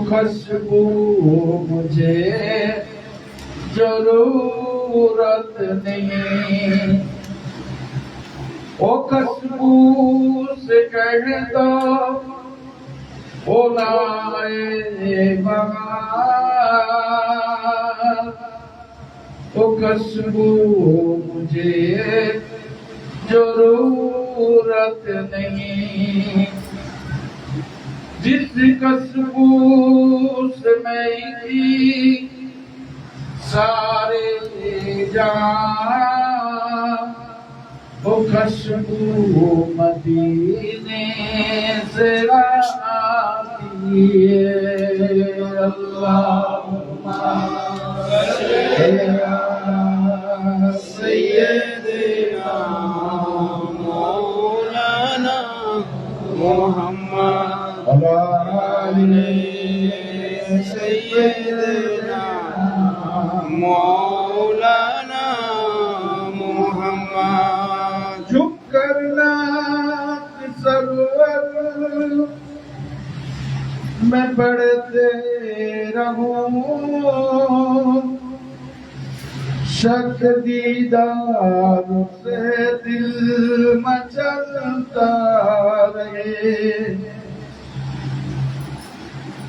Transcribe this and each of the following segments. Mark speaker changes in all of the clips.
Speaker 1: खुशबू मुझे जरूरत नहीं, ओ खुशबू से कह दो ओ लाए बहार, ओ खुशबू मुझे जरूरत नहीं। जिस खुशबू से मैं सारे जहां, वो खुशबू मदीने से आती है। अल्लाहुम्मा सय्यदना मौलाना मुहम्मद सय्यदना मौलाना मुहम्मद। झुक करना सरवर मैं पढ़ते रहूं, शक दीदार से दिल मचलता रहे,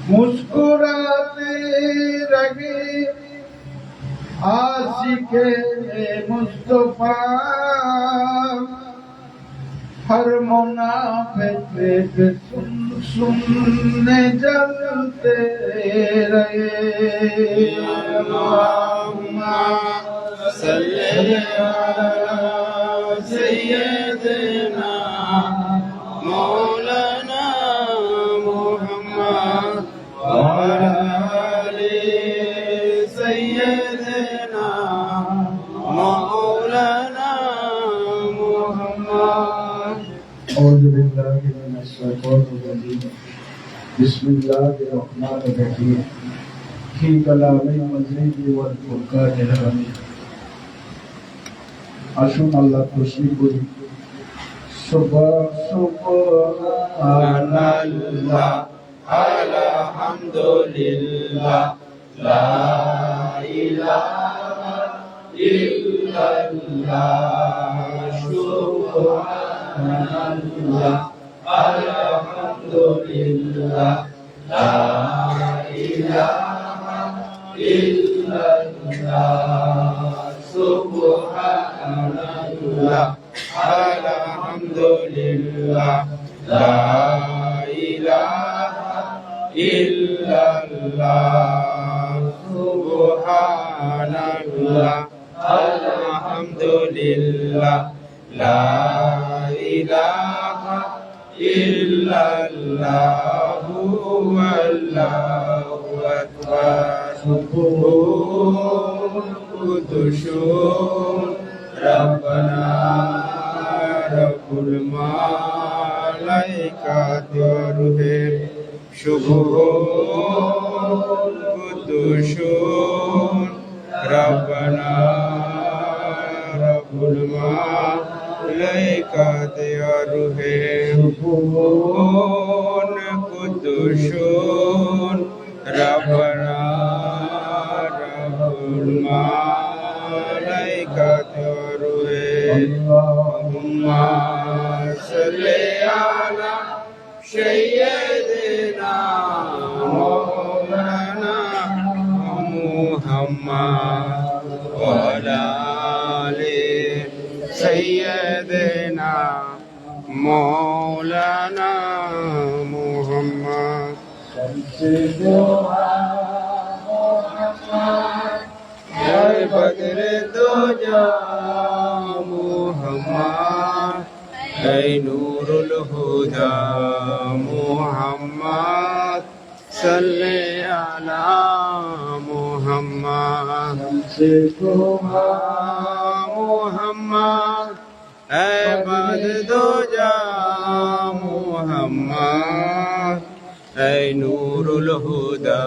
Speaker 1: मुस्कुराते रहे आशिके मुस्तफा, हर मुनाफिक पे सुन सुनने जलते रहे। अल्लाहुम्मा सल्ली अला सय्यदना मौलाना मुहम्मद व अला आलि सय्यदना मौलाना मुहम्मद। औज़ु बिल्लाहि मिनश शैतानिर रजीम। बिस्मिल्लाहिर्रहमानिर्रहीम। फी कलामिल मजीद वल फुरकानिल हमीद। আসুন আল্লাহ তসবিহ করি। সুবহানাল্লাহ আলহামদুলিল্লাহ লা ইলাহা ইল্লাল্লাহ। সুবহানাল্লাহ আলহামদুলিল্লাহ লা ইলাহা ইল্লাল্লাহ। সুবহানাল্লাহ আলহামদুলিল্লাহ লা ইলাহা ইল্লাল্লাহ। সুবহানাল্লাহ আলহামদুলিল্লাহ লা ইলাহা ইল্লাল্লাহ। আল্লাহু আকবার। কুদুস রব্বানা রব্বুল মালাইকাতি ওয়া রূহে সুবহান কুদুস রব্বানা রব্বুল মালাইকাতি ওয়া রূহে সুবহান কুদুস রব্বানা রব্বুল মালাইকাতি ওয়া রূহে। আল্লাহুম্মা সাল্লি আলা সাইয়্যিদিনা মাওলানা মুহাম্মদ ওয়া আলা
Speaker 2: سيدنا مولانا محمد जय बद्र दुजा मुहम्मद जय नूरुल हुदा मुहम्मद सल्ले अला मुहम्मद मुहम्मद जय बद्र दुजा मुहम्मद जय नूरुल हुदा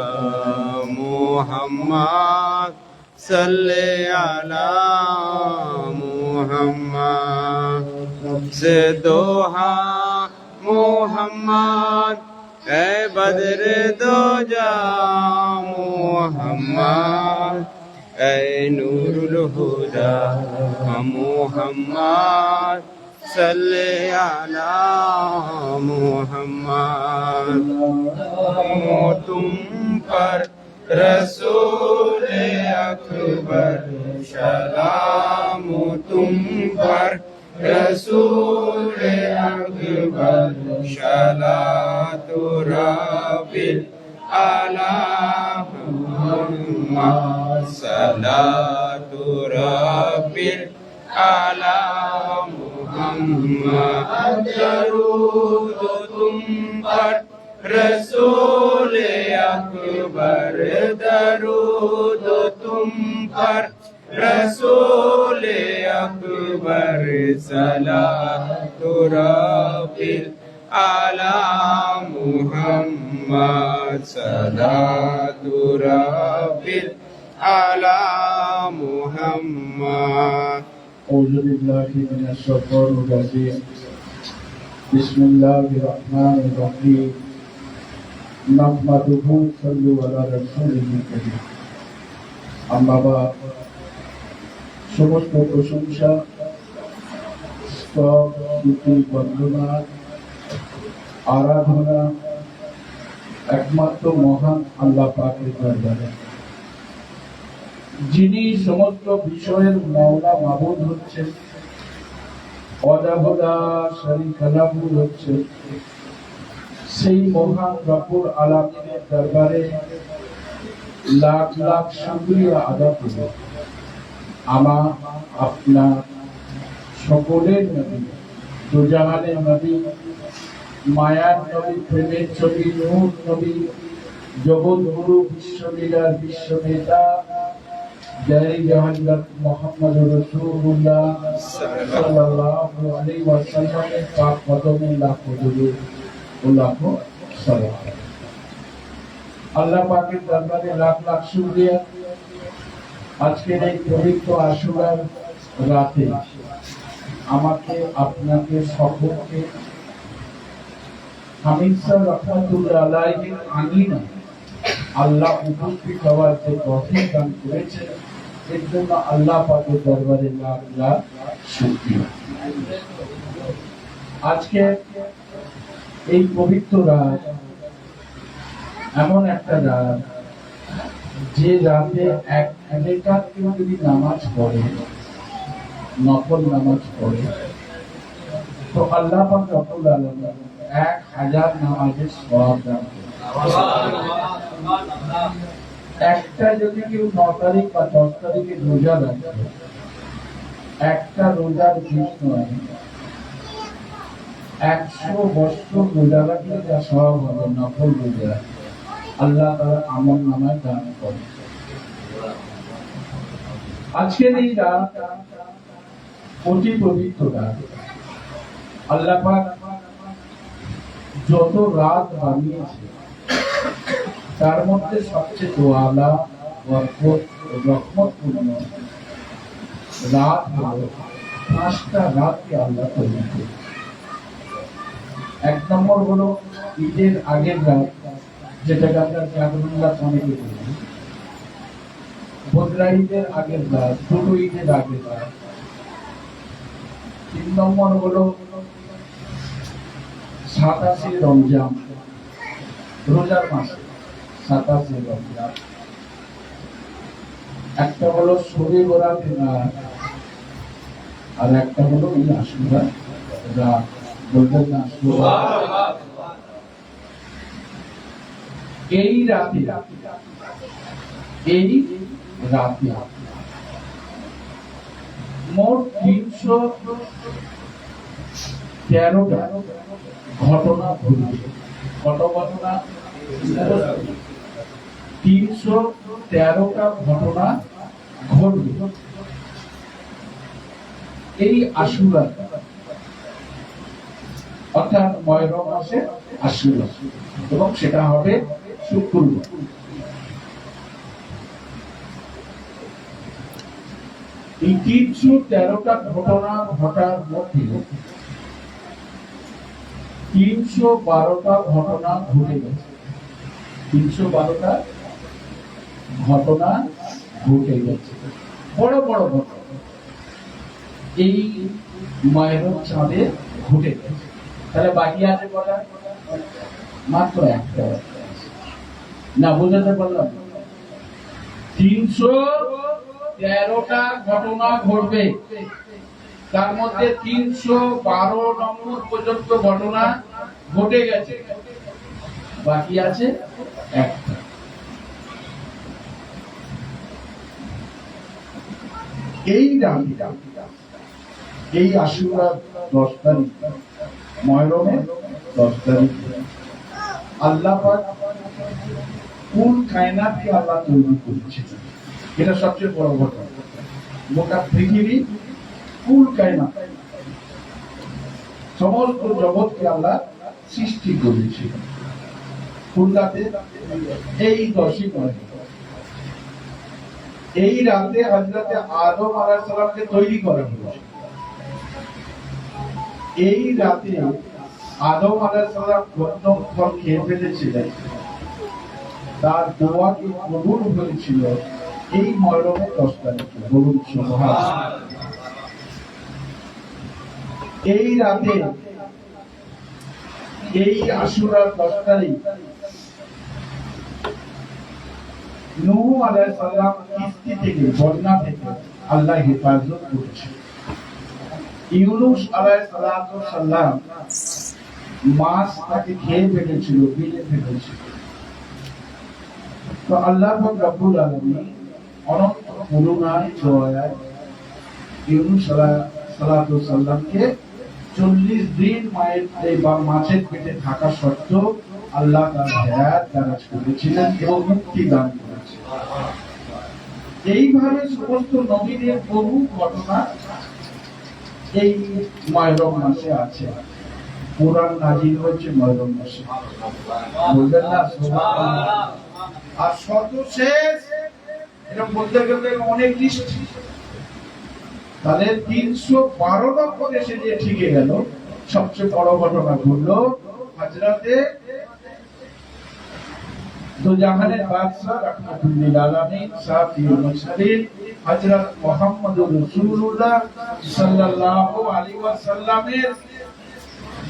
Speaker 2: मुहम्मद सल्ले अला मुहम्मद से दोहा मुहम्मद ए बद्र दोजा मुहम्मद ए नूरुल हुदा मुहम्मद सल्ले अला मुहम्मद तुम पर रसूल अकबर सलाम तुम पर रसूल अकबर सलातु रब्बिल आला मुहम्मद सलातु रब्बिल आला मुहम्मद दरूद तुम पर रसूल अकबर दरूद तुम पर रसूल अकबर सलातु रब्बिल आला मुहम्मद सलातु रब्बिल आला मुहम्मद
Speaker 1: أعوذ بالله من الشيطان الرجيم بسم الله الرحمن الرحيم نحمده صلوا على رسوله الكريم أما بعد সমস্ত প্রশংসা স্তব স্তুতি বন্দনা আরাধনা একমাত্র মহান আল্লাহ পাকের দরবারে যিনি সমস্ত বিষয়ের মাওলা মাবুদ হচ্ছেন অজাহদা শরীকা লাহু হচ্ছেন সেই মহান রব্বুল আলামিনের দরবারে লাখ লাখ শুকরিয়া আদায় করি আমার আপনার সকলের নবী দুজাহানের নবী মায়ার নবী প্রেমের ছবি নূর নবী জগৎগুরু বিশ্বলীলার বিশ্বনেতা जय हजरत मोहम्मद रसूलुल्लाह सल्लल्लाहु अलैहि वसल्लम पाक कदमे लाखों दुरूद ও লাখো সালাম আল্লাহ পাকের দরবারে লাখ লাখ শুকরিয়া আজকের এই পবিত্র আশুরার রাতে আমাকে আপনাকে সকলকে হামিদ স্যার রহমাতুল্লাহ আলাইহির আঙিনা আল্লাহ উপস্থিত হওয়ার যে তৌফিক দান করেছেন এর জন্য আল্লাহ পাকের দরবারে লাখ লাখ শুকরিয়া। আজকে এই পবিত্র রাত এমন একটা রাত যে রাতে এক রাকাত কেউ যদি নামাজ পড়ে নফল নামাজ পড়ে তো আল্লাহ পাক রব্বুল আলামিন 1000 নামাজের সওয়াব দান করেন। একটা যদি কেউ 9 তারিখ বা 10 তারিখে রোজা রাখে একটা রোজার বিনিময়ে 100 বছর রোজা রাখলে যা সওয়াব হবে নফল রোজা আল্লাহ তাআলা আমল নামায় দান করেন। আজকের এই রাত অতি পবিত্র রাত। আল্লাহ পাক যত রাত বানিয়েছে তার মধ্যে সবচেয়ে দোয়ালা বরকত রহমতপূর্ণ রাত হলো 5টা রাতকে আল্লাহ তৈরি করেছেন। এক নম্বর হলো ঈদের আগের রাত, যেটাকে আমরা জাগরণ রাত অনেকে বলি। বদরা ঈদের আগের রাত, দুটো ঈদের আগের রাত। 3 নম্বর হলো 27 রমজান, রোজার মাসে 27 রমজান। একটা হলো শবে বরাতের রাত, আর একটা হলো এই আশুরা রাত। বলবেন না আশুরা? এই রাতে মোট 313টা ঘটনা ঘটবে। কত ঘটনা? 313টা ঘটনা ঘটবে এই আশুরা, অর্থাৎ মুহররম মাসে আশুরা, এবং সেটা হবে শুক্রবার। এই 313টা ঘটনা ঘটার মধ্যে 312টা ঘটনা ঘটে গেছে। 312টা ঘটনা ঘটে গেছে, বড় বড় ঘটনা এই মুহররম চাঁদে ঘটে গেছে। তাহলে বাকি আছে কটা? মাত্র একটা। না বোঝাতে পারলাম? 313টা ঘটনা ঘটবে, তার মধ্যে 312 নম্বর পর্যন্ত ঘটনা ঘটে গেছে, বাকি আছে একটা। এই রাতটা, এই আশুরা 10 তারিখ, মুহররমের 10 তারিখ, আল্লাহ পাক কোন কায়নাতকে আল্লাহ তৈরি করেছেন, এটা সবচেয়ে বড় ঘটনা। গোটা পৃথিবী, কুল কায়নাত, সমস্ত জগৎকে আল্লাহ সৃষ্টি করেছেন কোন রাতে? এই 10ই মুহররম। এই রাতে হযরতে আদম আলাইহিস সালামকে তৈরি করা হয়েছে। এই রাতে আদম আলাইহিস সালাম প্রথম ফল খেয়ে ফেলেছিলেন, তার দোয়া কি কবুল হয়েছিল এই মুহররমের 10 তারিখে। বলুন সুবহানাল্লাহ। এই রাতে, এই আশুরার 10 তারিখ, নূহ আলাইহিস সালাম কিস্তি থেকে, বন্যা থেকে আল্লাহ হেফাজত করেছেন। ইউনূস আলাইহিস সালাম মাছ তাকে খেয়ে ফেলেছিল, গিলে ফেলেছিল। তো আল্লাহ রাব্বুল আলামিন অনন্ত করুণায়, দয়ায় ইউনূস আলাইহিস সালামকে 40 দিন মাছের পেটে থাকা সত্ত্বেও আল্লাহ তার হেদায়েত দারাজ করেছিলেন এবং মুক্তি দান করেছিলেন। এইভাবে সমস্ত নবীদের বহু ঘটনা এই মুহররম মাসে আছে। কুরআন নাযিল হয়েছে মুহররম মাসে। বলবেন না সুবহানাল্লাহ? আর সর্বশেষ এটা বলতে গেলে অনেক লিস্ট, তাহলে 312 নম্বর এসে যে ঠিকে গেল। সবচেয়ে বড় ঘটনা ঘটলো হযরতে দুজাহানের বাদশা রাহমাতুল্লিল আলামিন সাফিউল মুরসালিন হযরত মুহাম্মদুর রাসূলুল্লাহ সাল্লাল্লাহু আলাইহি ওয়াসাল্লামের,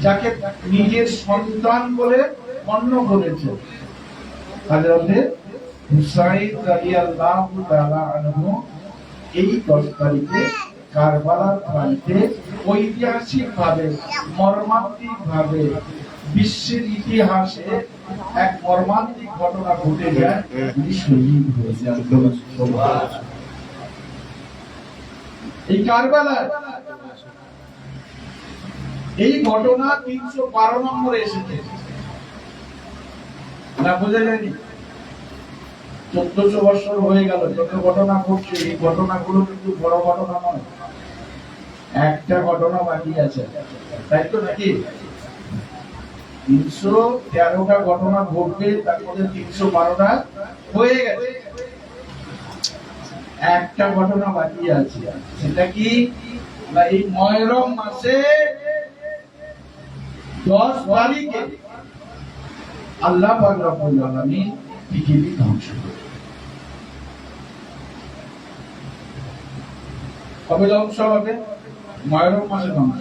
Speaker 1: যাকে নিজের সন্তান বলে গণ্য করেছেন, হযরতে হুসাইন রাদিয়াল্লাহু তাআলা আনহু এই 10 তারিখে কারবালার প্রান্তে ঐতিহাসিকভাবে, মর্মান্তিকভাবে, বিশ্বের ইতিহাসে এক মর্মান্তিক ঘটনা ঘটে যায়। তিনি শহীদ হয়ে যান। এই কারবালার এই ঘটনা 312 নম্বরে এসেছে। না বোঝা যায়নি? 1400 বছর হয়ে গেল, যত ঘটনা ঘটছে, এই ঘটনাগুলো কিন্তু বড় ঘটনা নয়। একটা ঘটনা বাকি আছে, তাই তো নাকি? 313টা ঘটনা ঘটবে, তার মধ্যে 312টা হয়ে গেছে, একটা ঘটনা বাকি আছে। সেটা কি? এই মুহররম মাসে 10 তারিখে আল্লাহ পাক রব্বুল আলামিন পৃথিবী ধ্বংস করে। কবে ধ্বংস হবে? মুহররম মাসে ধ্বংস।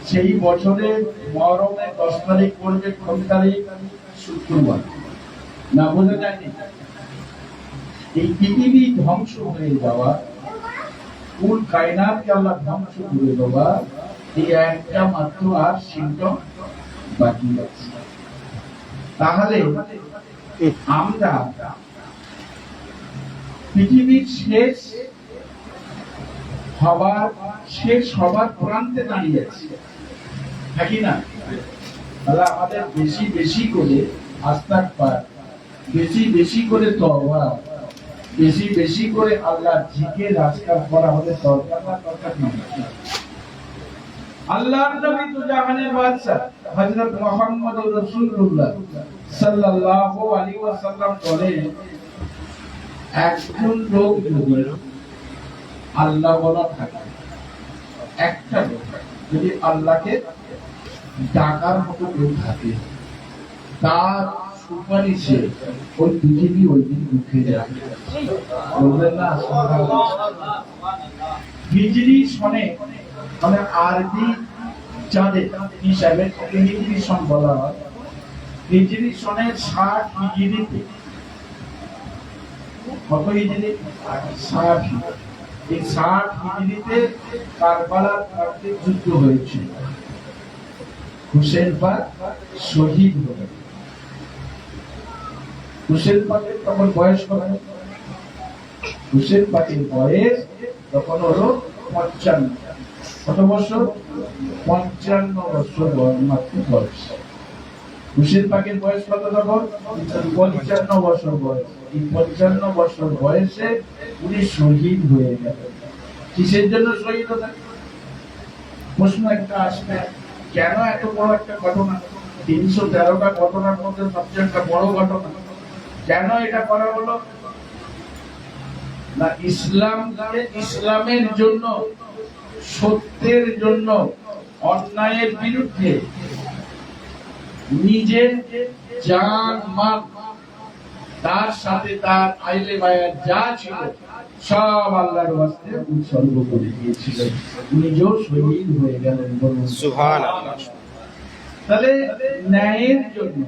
Speaker 1: সেই বছরে মুহররমের 10 তারিখ পড়বে কোন তারিখ? শুক্রবার। না বোঝা যায়নি? এই পৃথিবী ধ্বংস হয়ে যাওয়া কুল কায়নাতকে আল্লাহ ধ্বংস করে দেওয়া, এই একটা মাত্র আর সিমটম বাকি আছে। তাহলে আমরা পৃথিবীর শেষ হবার প্রান্তে দাঁড়িয়ে আছি, নাকি না? তাহলে আমাদের বেশি বেশি করে আস্তাগফার, বেশি বেশি করে তওবা, বেশি বেশি করে আল্লাহর জিকির আজকার করা আমাদের দরকার না দরকার না? আল্লাহর নবী তো জাহানের বাদশা হযরত মুহাম্মদুর রাসূলুল্লাহ সাল্লাল্লাহু আলাইহি ওয়াসাল্লাম বলেন, একজন লোক যদি আল্লাহ বলা থাকে, একটা লোক যদি আল্লাহকে ডাকার মতো কেউ থাকে, তার সুপারিশে ওই পৃথিবী ওই দিন উঠে যাবে। বলবেন না হিজরি সনে, মানে আরবি চাঁদে হিসাবে হিজরি সন বলা হয়। হিজরি সনের 60 হিজরিতে, কত হিজরি? 60। এই 60 হিজরিতে কারবালার প্রান্তে যুদ্ধ হয়েছিল। হুসেন পাক শহীদ হলেন। হুসেন পাকের তখন বয়স কত? হুসেন পাকের বয়স তখন হলো 55। কত বছর? 55 বছর মাত্র বয়স। হুসেন পাকের বয়স কত তখন? 55 বছর বয়স। এই 55 বছর বয়সে উনি শহীদ হয়ে গেলেন। কিসের জন্য শহীদ হলেন? প্রশ্ন একটা আসবে, কেন এত বড় একটা ঘটনা, 313টা ঘটনার মধ্যে সবচেয়ে একটা বড় ঘটনা, কেন এটা করা হলো? না, ইসলামের জন্য, সত্যের জন্য, অন্যায়ের বিরুদ্ধে নিজের জান মাল, তার সাথে তার আইলে বায়াত যা ছিল সব আল্লাহর ওয়াস্তে উৎসর্গ করে দিয়েছিলেন। নিজেও শহীদ হয়ে গেলেন। বলুন
Speaker 2: সুবহানাল্লাহ।
Speaker 1: তাহলে ন্যায়ের জন্য,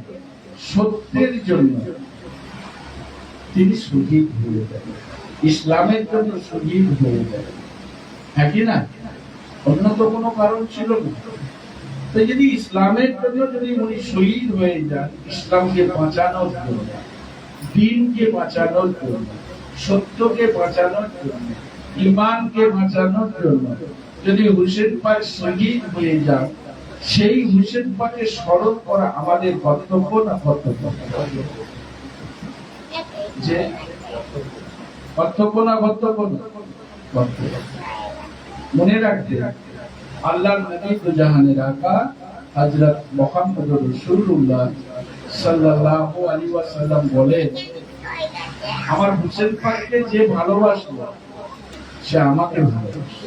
Speaker 1: সত্যের জন্য তিনি শহীদ হয়ে গেলেন, ইসলামের জন্য শহীদ হয়ে গেলেন, একই না? অন্য তো কোনো কারণ ছিল না। তো যদি ইসলামের জন্য যদি উনি শহীদ হয়ে যান, ইসলামকে বাঁচানোর জন্য, দ্বীনকে বাঁচানোর জন্য, সত্যকে বাঁচানোর জন্য, ঈমানকে বাঁচানোর জন্য যদি হুসেন পাক শহীদ হয়ে যান, সেই হুসেন পাককে স্মরণ করা আমাদের কর্তব্য না কর্তব্য? যে কর্তব্য না কর্তব্য না? কর্তব্য। মনে রাখতে, আল্লাহর নবী তো জাহানের আকা হযরত মুহাম্মদুর রাসূলুল্লাহ সাল্লাল্লাহু আলাইহি ওয়াসাল্লাম বলেন, আমার হুসেন পাককে যে ভালোবাসলো সে আমাকে ভালোবাসে।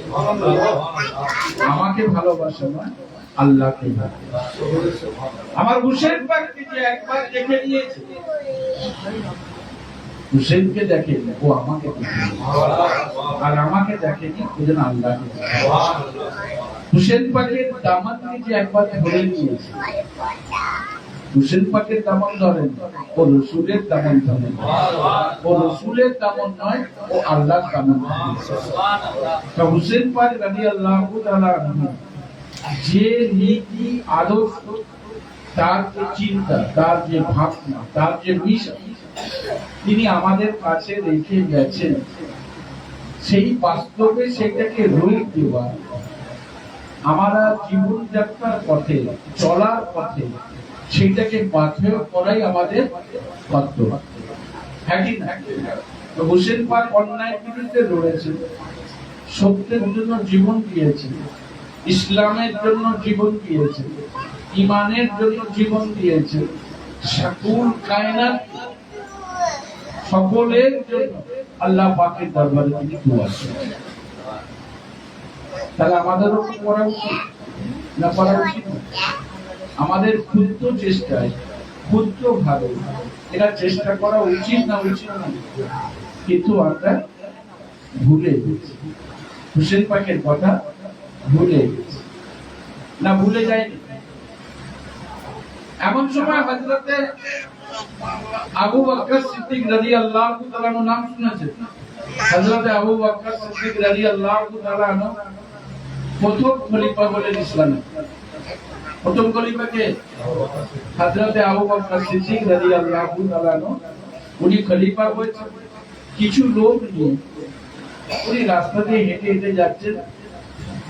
Speaker 1: আমাকে ভালোবাসে না, আল্লাহকে ভালোবাসে। আমার হুসেন পাককে যে একবার দেখে নিয়েছে, হুসেনকে দেখেনি, ও আমাকে দেখেনি, আর আমাকে দেখেনি, ও যেন আল্লাহকে দেখে। হুসেন পাকের দামানকে যে একবার ধরে নিয়েছে, হুসেন পাকের দামান ধরেন, ও রসুলের দামান ধরেন, ও রসুলের দামান নয়, ও আল্লাহর দামান। হুসেন পাক রাদিয়াল্লাহু তাআলা আনহু যে নীতি আদর্শ, তার যে চিন্তা, তার যে ভাবনা, তার যে মিশন তিনি আমাদের কাছে রেখে গেছেন, সেই বাস্তবে সেটাকে রূপ দেওয়া, আমরা জীবনযাত্রার পথে, চলার পথে সেটাকে বাধ্যও করাই আমাদের কর্তব্য। হ্যাঁ কি না? তো হোসেন পাক অন্যায়ের বিরুদ্ধে লড়েছেন, সত্যের জন্য জীবন দিয়েছেন, ইসলামের জন্য জীবন দিয়েছেন, ঈমানের জন্য জীবন দিয়েছেন, সকল কায়নাত সকলের জন্য আল্লাহ পাকের দরবারে তিনি দোয়া করেন। তাহলে আমাদেরও কি করা উচিত না করা উচিত? আমাদের ক্ষুদ্র চেষ্টায়, ক্ষুদ্র ভাবে এটা চেষ্টা করা উচিত না উচিত না? কিন্তু আমরা ভুলে গেছি, হুসেন পাকের কথা ভুলে গেছি না, ভুলে যায়নি। এমন সময় হযরতে আবু বকর সিদ্দিক রাদিয়াল্লাহু তাআলা নাম শুনেছেন? হযরত আবু বকর সিদ্দিক রাদিয়াল্লাহু তাআলা আনহু প্রথম খলিফা বলেন ইসলামে। প্রথম খলিফা কে? হযরত আবু বকর সিদ্দিক রাদিয়াল্লাহু তাআলা আনহু। উনি খলিফা হয়েছেন কিছু লোক নিয়ে। উনি রাস্তা দিয়ে হেঁটে হেঁটে যাচ্ছেন,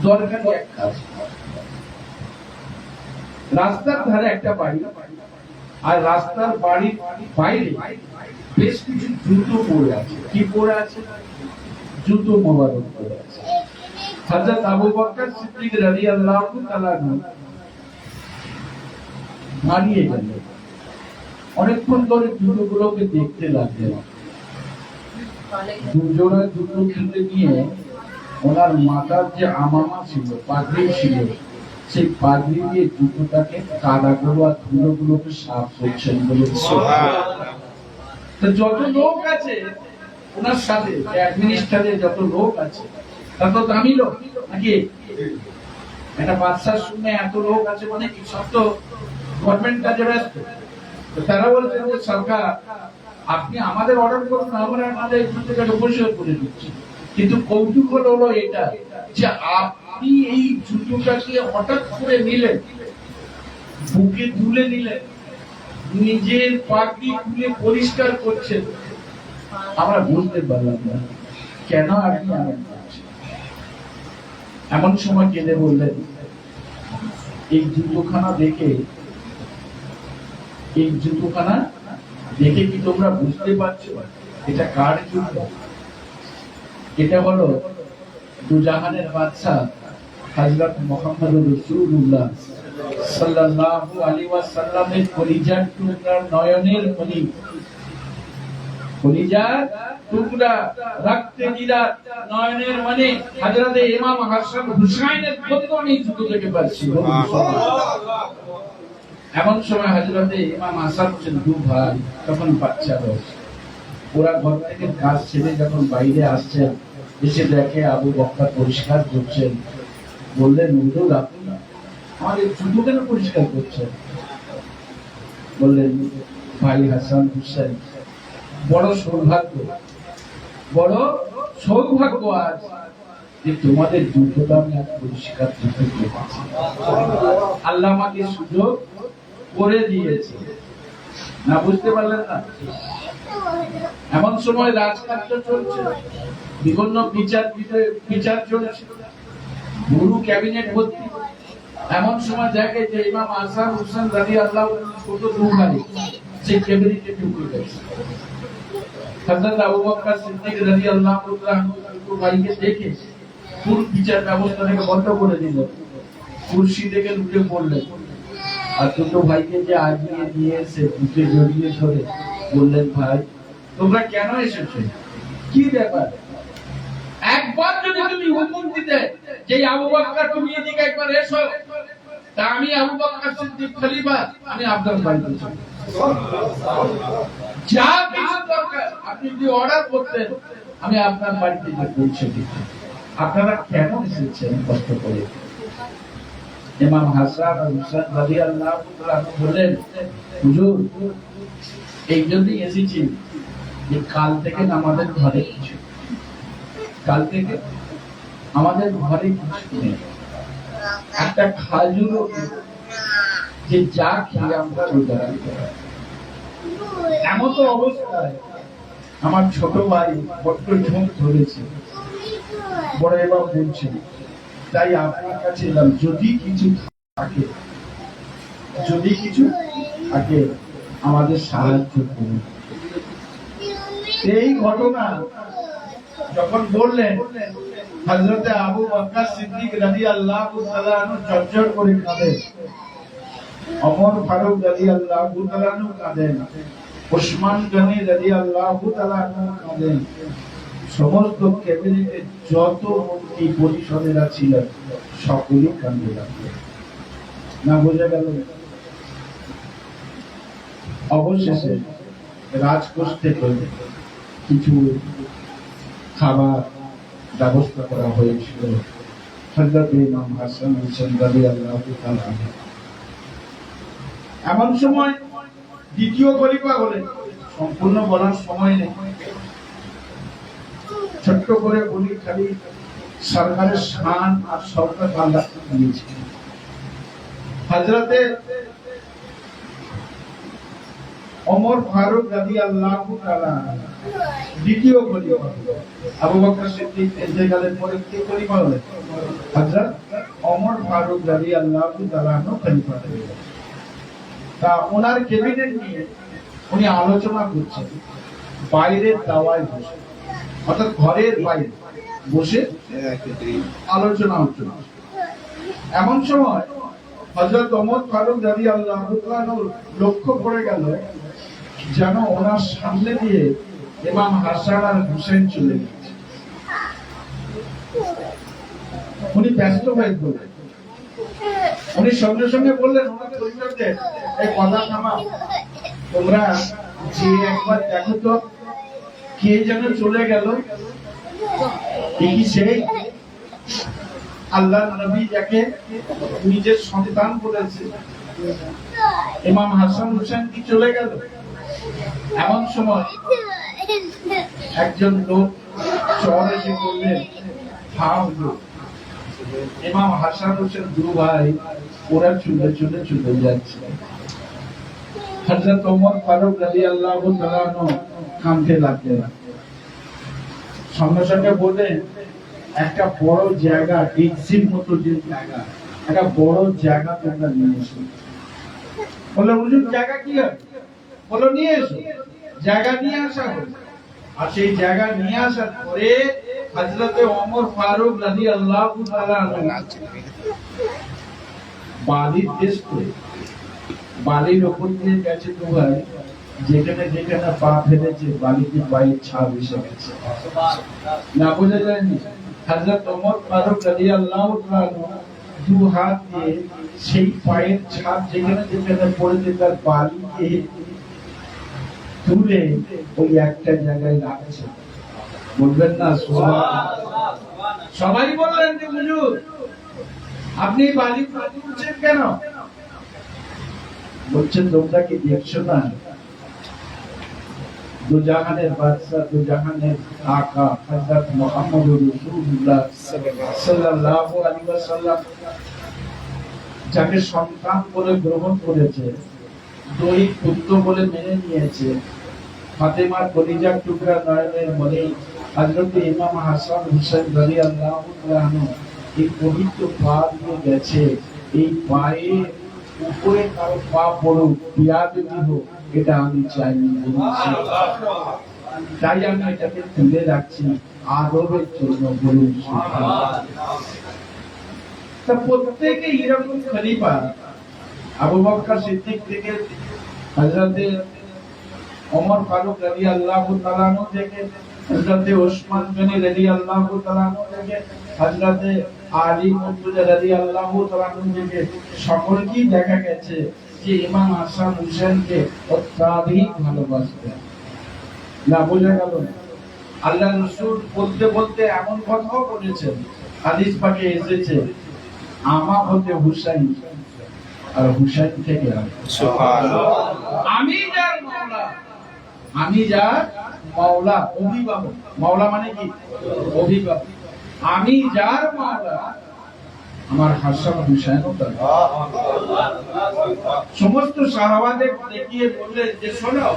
Speaker 1: দরকারি এক কাজ। রাস্তার ধারে একটা বাড়ি, আর রাস্তার বাড়ির বাইরে বেশ কিছু জুতো পড়ে আছে। কি পড়ে আছে? জুতো মোবারক পড়ে আছে। হযরত আবু বকর সিদ্দিক রাদিয়াল্লাহু তাআলা দাঁড়িয়ে গেলেন, অনেকক্ষণ ধরে জুতোগুলোকে দেখতে লাগলেন। দুজোড়া জুতো কিনতে নিয়ে ওনার মাথার যে আমামা ছিল, পাগড়ি ছিল, সেই পাগড়ি দিয়ে জুতোটাকে কাদাগুলো আর ধুলোগুলোকে সাফ করছেন বলে। যত লোক আছে ওনার সাথে, অ্যাডমিনিস্ট্রেটর যত লোক আছে, তত দামি লোক নাকি? একটা বাদশার শুনে এত লোক আছে মানে কি? সব তো গভর্নমেন্ট কাজে ব্যস্ত। তারা বলছেন যে সরকার, আপনি আমাদের অর্ডার করুন, আমরা আমাদের জুতোটাকে পরিষ্কার করে দিচ্ছি। কিন্তু কৌতুক হলো এটা যে আপনি এই জুতোটাকে হঠাৎ করে নিলেন, বুকে তুলে নিলেন, নিজের পাগড়ি খুলে পরিষ্কার করছেন। আমরা বুঝতে পারলাম না কেন আপনি এমন করছেন। এমন সময় কেঁদে বললেন, এই জুতোখানা দেখে কি তোমরা বুঝতে পারছো এটা কার জুতো? এটা হলো দুজাহানের বাদশা হযরত মুহাম্মদুর রাসূলুল্লাহ সাল্লাল্লাহু আলাইহি ওয়াসাল্লামের কলিজার টুকরা, নয়নের মণি, কলিজার টুকরা, রক্তে গিরা নয়নের মণি হযরত ইমাম হাসান হুসাইনের বদন এই জুতো থেকে পাচ্ছি। এমন সময় হযরতে ইমাম হাসান ছিলেন দু ভাই, তখন বাচ্চা বয়স। ওরা ঘর থেকে কাজ ছেড়ে যখন বাইরে আসছেন, এসে দেখে আবু বকর পরিষ্কার করছেন। বললেন, হুজুর আপনি আমাদের জুতো কেন পরিষ্কার করছেন? বললেন, ভাই হাসান হুসাইন, বড় সৌভাগ্য আজ যে তোমাদের জুতোটা আমি আজ পরিষ্কার করতে পেরেছি। আল্লাহ আমাকে সুযোগ করে দিয়েছে। না বুঝতে পারলেন না? এমন সময় রাজকার্য চলছে, বিভিন্ন বিচার চলছে, গুরু ক্যাবিনেট ভর্তি। এমন সময় দেখে যে ইমাম হাসান হুসাইন রাদিয়াল্লাহু আনহু ছোট দু ভাই সেই ক্যাবিনেটে ঢুকে গেছে। হযরত আবু বকর সিদ্দিক রাদিয়াল্লাহু আনহু ছোট ভাইকে দেখে পুরো বিচার ব্যবস্থাটাকে বন্ধ করে দিল। কুরসি থেকে উঠে পড়লেন, আর ছোট ভাইকে যে আগিয়ে নিয়ে এসে বুকে জড়িয়ে ধরে বললেন, ভাই তোমরা কেন এসেছো? কি ব্যাপার? একবার যদি তুমি হুকুম দিতে যে আবু বকর তুমি এদিকে একবার এসো, তা আমি আবু বকর সিদ্দিক খলিফা, আমি আপনার বাড়িতে যাব। যা কিছু দরকার আপনি যদি অর্ডার করতেন, আমি আপনার বাড়িতে গিয়ে পৌঁছে দিতাম। আপনারা কেন এসেছেন কষ্ট করে? ইমাম হাসান আর হুসাইন রাদিয়াল্লাহু তাআলা বললেন, হুজুর এই জন্যই এসেছি যে কাল থেকে আমাদের ঘরে কিছু নেই, একটা খাজুরও যে যা খেয়ে আমরা রোজা রাখতে পারি। এমন তো অবস্থায় আমার ছোট ভাই বড্ড ঝোঁক ধরেছে, বড় এবার বলছে, তাই আপনার কাছে এলাম, যদি কিছু থাকে আমাদের সাহায্য করুন। এই ঘটনা যখন বললেন, হযরতে আবু বকর সিদ্দিক রাদিয়াল্লাহু তাআলা আনহু চরচর করে কাঁদেন, ওমর ফারুক রাদিয়াল্লাহু তাআলা আনহু কাঁদেন, ওসমান গনি রাদিয়াল্লাহু তাআলা আনহু কাঁদেন। সমস্ত ক্যাবিনেটের যত মন্ত্রী পরিষদেরা ছিলেন সকলেই কাঁদতে লাগলেন। না বোঝা গেল? অবশেষে রাজকোষ থেকে কিছু খাবার ব্যবস্থা করা হয়েছিল হযরত ইমাম হাসান হুসাইন রাদিয়াল্লাহু তাআলা। এমন সময় দ্বিতীয় খলিফা হলেন, সম্পূর্ণ বলার সময় নেই। ছোট্ট করে বলি খালি সরকারের শান আর সরকার আল্লাহ দিয়েছে। হযরতে ওমর ফারুক রাদিয়াল্লাহু তাআলা দ্বিতীয় খলিফা, আবু বকর সিদ্দিক ইন্তেকালের পরে কে খলিফা হলেন? হযরত ওমর ফারুক রাদিয়াল্লাহু তাআলা খলিফা হলেন। তা ওনার ক্যাবিনেট নিয়ে উনি আলোচনা করছেন বাইরের দাওয়ায় বসে, অর্থাৎ ঘরের বাইরে বসে আলোচনা হচ্ছে। এমন সময় হযরত ওমর ফারুক রাদিয়াল্লাহু তাআলা লক্ষ্য করে গেল যেন ওনার সামনে দিয়ে ইমাম হাসান আর হুসেন চলে গেছে। উনি ব্যস্ত হয়ে পড়লেন। উনি সঙ্গে সঙ্গে বললেন ওনার পরিবারদের, এই কথা থামাও, তোমরা যে একবার দেখো তো কে যেন চলে গেল, এই সেই আল্লাহর নবী যাকে নিজের সন্তান বলেছে ইমাম হাসান হুসেন কি চলে গেল? এমন সময় একজন লোক চর এসে বললেন, হ্যাঁ হুজুর, ইমাম হাসান হোসেন দু ভাই ওরা চলে চলে চলে যাচ্ছে। হযরত ওমর ফারুক রাদিয়াল্লাহু তাআলা কাঁদতে লাগলেন। সঙ্গে সঙ্গে বললেন, একটা বড় জায়গা, ডিক্সির মতো যে জায়গা, একটা বড় জায়গা তোমরা নিয়ে এসো। বললো হুজুর জায়গা কি হবে? বললো নিয়ে এসো। জায়গা নিয়ে আসা হলো। আর সেই জায়গা নিয়ে আসার পরে হযরতে ওমর ফারুক রাদিয়াল্লাহু তাআলা বালির দেশ করে বালির ওপর দিয়ে গেছে তো ভাই, যেখানে যেখানে পা ফেলেছে বালিতে পায়ের ছাপ এসে গেছে। না বোঝা যায়নি? হযরত ওমর ফারুক রাদিয়াল্লাহু তাআলা দু হাত দিয়ে সেই পায়ের ছাপ যেখানে যেখানে পড়েছে তার বালিকে তুলে ওই একটা জায়গায় রাখছে। বলবেন না সুবহানাল্লাহ? সবাই বললেন যে হুজুর আপনি বালি তুলছেন কেন? বলছেন তোমরা কি দেখছো না, দু জাহানের বাদশা, দু জাহানের আকা হযরত মুহাম্মদুর রাসূলুল্লাহ সাল্লাল্লাহু আলাইহি ওয়াসাল্লাম যাকে সন্তান বলে গ্রহণ করেছে, দুই পুত্র বলে মেনে নিয়েছে, ফাতেমার কলিজার টুকরা নয়নের মণি হযরত ইমাম হাসান হুসেন রাদিয়াল্লাহু তাআলা এই পবিত্র পা দিয়ে গেছে। এই পায়ে উপরে কারো পা পড়ুক, বিয়াদবি হোক, এটা আমি চাইনি। তাই আমি এটাকে তুলে রাখছি আদবের জন্য। বলুন সুবহানাল্লাহ। তা প্রত্যেকে এরকম খলিফা, আবু বকর সিদ্দিক থেকে হযরতে ওমর ফারুক রাদিয়াল্লাহু তাআলা থেকে হযরতে ওসমান গনি রাদিয়াল্লাহু তাআলা থেকে হযরতে আলী মুর্তজা রাদিয়াল্লাহু তাআলা থেকে সকলকেই দেখা গেছে যে ইমাম হাসান হুসেনকে অত্যাধিক ভালোবাসতেন। না বোঝা গেল? আল্লাহর রাসূল বলতে বলতে এমন কথাও বলেছেন, হাদিস পাকে এসেছে, আমা হতে হুসাইন আর হুসাইন থেকে সুবহানাল্লাহ, আমি যার মাওলা, আমি যার মাওলা, অভিভাবক। মাওলা মানে কি? অভিভাবক। আমি যার মাওলা, আমার হাসান হুসাইনও তার। সমস্ত সাহাবাদের দেখিয়ে বললেন যে শোনো,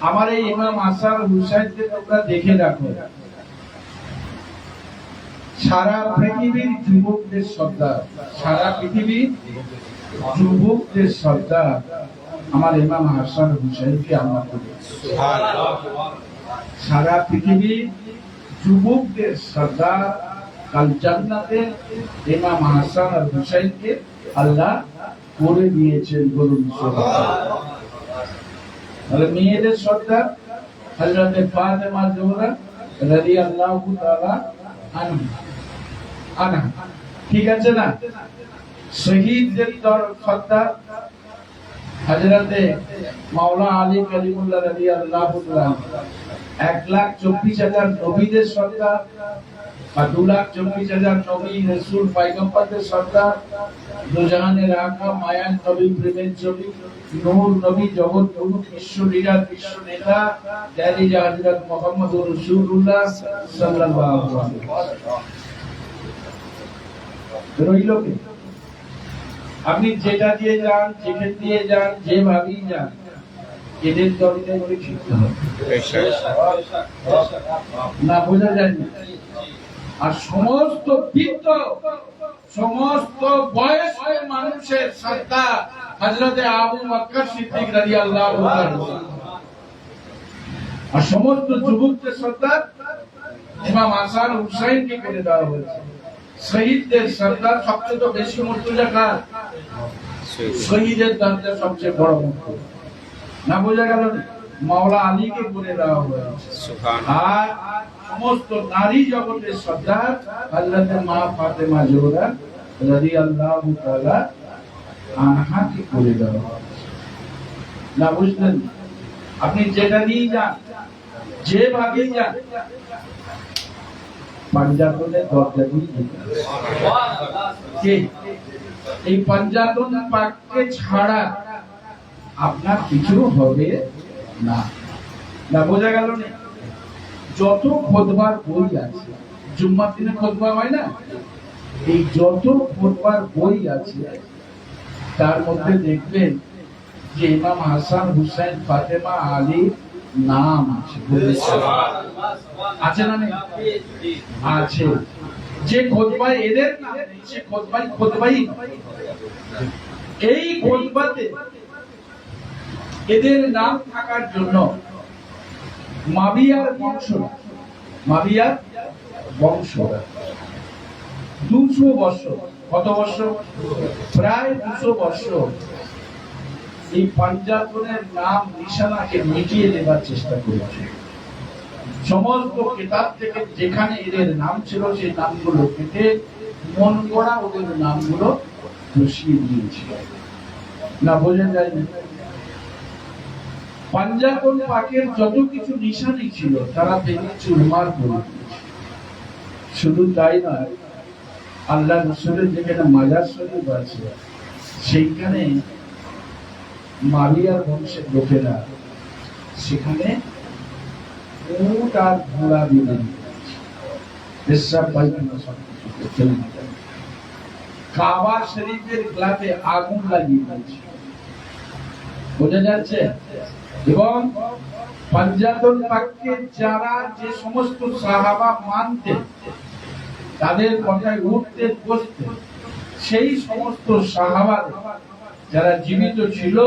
Speaker 1: আমার এই ইমাম হাসান হুসাইনকে তোমরা দেখে রাখো, সারা পৃথিবীর যুবকদের সর্দার, সারা পৃথিবীর যুবকদের সর্দার আমার ইমাম হাসান হুসাইনকে আমরা বলি। সারা পৃথিবীর যুবকদের সর্দার কাল জান্নাতে ইমাম হাসান আর হুসাইনকে আল্লাহ করে দিয়েছেন। বলুন সুবহানাল্লাহ। তাহলে মেয়েদের সর্দার হযরতে ফাতেমা জোহরা রাদিয়াল্লাহু তাআলা আনহা, ঠিক আছে না? শহীদদের সর্দার হযরতে মাওলা আলী কালিমুল্লাহ রাদিয়াল্লাহু তাআলা, 1,24,000 নবীদের সর্দার আর 2,24,000 নবী রাসূল পয়গম্বরদের সর্দার, দুজাহানের আকা, মায়ার নবী, প্রেমের ছবি, নূর নবী, জগৎ গুরু, বিশ্ব লিডার, বিশ্ব নেতা, দাদি হযরত মুহাম্মদুর রাসূলুল্লাহ সাল্লাল্লাহু আলাইহি ওয়াসাল্লাম। রইল কি? আপনি যেটা দিয়ে যান, যেখান দিয়ে যান, যেভাবেই যান, এদের দলতে করে শিখতে হবে না, বোঝা যায় না। আর সমস্ত বৃদ্ধ, সমস্ত বয়সের মানুষের শ্রদ্ধা হযরতে আবু বকর সিদ্দিক রাদিয়াল্লাহু আনহু, আর সমস্ত যুবকদের শ্রদ্ধা ইমাম হাসান হুসাইনকে করে দেওয়া হয়েছে। শহীদদের শ্রদ্ধা সবচেয়ে বেশি মর্যাদা কার? শহীদের দরজা সবচেয়ে বড় মর্যাদা। না বোঝা গেল? মাওলা আলীকে করে দেওয়া হয়েছে। আর সমস্ত নারী জগতের শ্রদ্ধা হযরতে মা ফাতেমা জোহরা রাদিয়াল্লাহু তাআলা আনহাকে করে দেওয়া হয়েছে। না বুঝলেন? আপনি যেটা নিয়ে যান, যেভাবে যান, পাঞ্জাতনের দরজা দিয়ে যেতে। এই পাঞ্জাতন পাককে ছাড়া আপনার কিছু হবে না। না বোঝা গেল না? যত খুতবার বই আছে, জুম্মার দিনে খুতবা হয় না, এই যত খুতবার বই আছে তার মধ্যে দেখবেন যে ইমাম হাসান, হুসাইন, ফাতেমা, আলী নাম আছে। আছে না নেই? আছে। যে খুতবায় এদের নাম নেই, সে খুতবাই এই খুতবাতে এদের নাম থাকার জন্য মাবিয়ার বংশ 200 বছর, কত বছর? প্রায় 200 বছর এই পাঞ্জাতনের নাম নিশানাকে মিটিয়ে দেওয়ার চেষ্টা করেছে। সমস্ত কিতাব থেকে যেখানে এদের নাম ছিল সেই নামগুলো কেটে মন গড়া ওদের নামগুলো বসিয়ে দিয়েছিল। না বোঝা যায় না? পাঞ্জাতন পাকের যত কিছু নিশানি ছিল তারা ভেঙে চুরমার করে দিয়েছে। শুধু তাই নয়, আল্লাহ রাসূলের যেখানে মাজার শরীফ আছে সেইখানে মারিয়ার বংশের লোকেরা সেখানে উট আর ঘোড়া দিয়ে কাবা শরীফের গ্লাতে আগুন লাগিয়ে দিয়েছে। বোঝা যাচ্ছে? এবং পাঞ্জাতন পাককে যারা যে সমস্ত সাহাবা মানতেন, তাদের কথায় উঠতেন, বসতেন, সেই সমস্ত সাহাবা যারা জীবিত ছিল,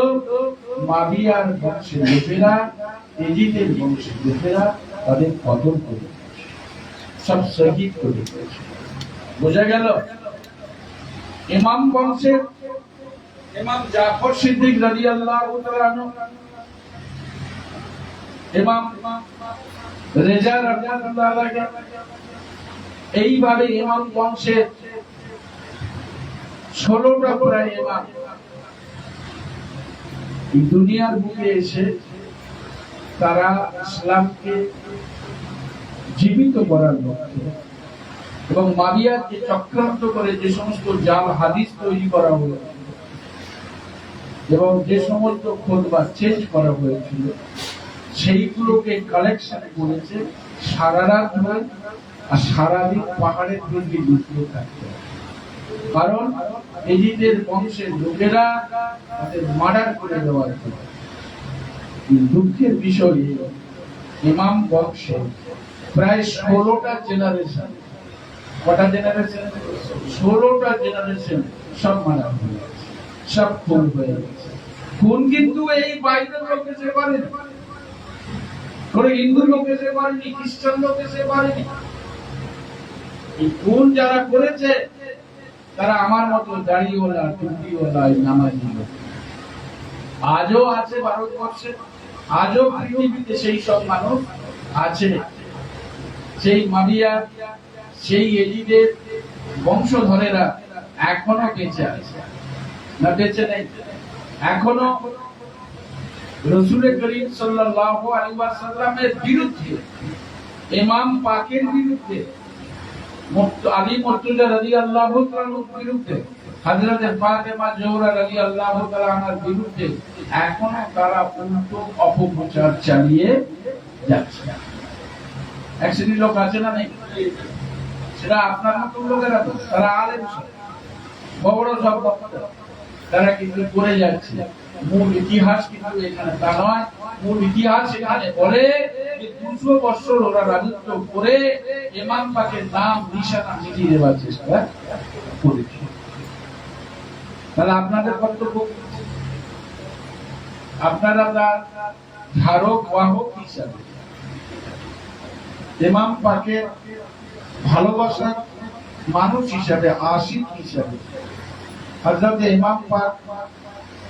Speaker 1: মাবিয়ার বংশের লোকেরা, এজিদের বংশের লোকেরা তাদের কদর করে সব শহীদ করে দিয়েছে। বোঝা গেল? ইমাম বংশের ইমাম জাফর সিদ্দিক রাদিয়াল্লাহু তাআলা আনহু, ইমাম রেজা রাদিয়াল্লাহু আনহু, এইভাবে ইমাম বংশের 16টা প্রায় ইমাম এই দুনিয়ার বুকে এসে তারা ইসলামকে জীবিত করার লক্ষ্যে এবং মাবিয়াকে চক্রান্ত করে যে সমস্ত জাল হাদিস তৈরি করা হয়েছিল এবং যে সমস্ত খুতবা চেঞ্জ করা হয়েছিল সেইগুলোকে কালেকশন করেছে সারা রাত ধরে আর সারাদিন পাহাড়ের দিকে লুকিয়ে থাকতে। কারণ এজিদের বংশের লোকেরা তাদের মার্ডার করে দেওয়ার জন্য। দুঃখের বিষয়, ইমাম বংশে প্রায় 16টা জেনারেশন, কটা জেনারেশন? 16টা জেনারেশন সব মারা হয়ে গেছে, সব খুন হয়ে গেছে। খুন কিন্তু এই বাইরের লোক এসে পারেনি, কোনো হিন্দু লোক এসে পারেনি, খ্রিস্টান লোক এসে পারেনি। এই খুন যারা করেছে তারা আমার মতো দাড়িওয়ালা, টুপিওয়ালা, নামাজি লোক। আজও আছে ভারতবর্ষে, আজও পৃথিবীতে সেই সব মানুষ আছে। সেই মাবিয়া, সেই এজিদের বংশধরেরা এখনো বেঁচে আছে। না বেঁচে নেই? এখনো রাসূল করিম সাল্লাল্লাহু আলাইহি ওয়াসাল্লামের বিরুদ্ধে, ইমাম পাকের বিরুদ্ধে আলী মুর্তজা রাদিয়াল্লাহু তাআলার বিরুদ্ধে, হযরত ফাতেমা জোহরা রাদিয়াল্লাহু তাআলা আনহার বিরুদ্ধে এখনো তারা উল্টো অপপ্রচার চালিয়ে যাচ্ছে। এক শ্রেণীর লোক আছে না নেই? সেটা আপনার মতো লোকেরা তো, তারা আলেম, বড় সব বক্তা, তারা কিন্তু করে যাচ্ছে। মূল ইতিহাস কিন্তু এখানে তা নয়। মূল ইতিহাস এখানে বলে যে 200 বছর ওরা রাজত্ব করে ইমাম পাকের নাম নিশানা মিটিয়ে দেওয়ার চেষ্টা করেছে। তাহলে আপনাদের কর্তব্য, আপনারা তার ধারক বাহক হিসাবে ইমাম পাকের ভালোবাসা মানুষ হিসাবে, আশিক হিসাবে হযরত ইমাম পাক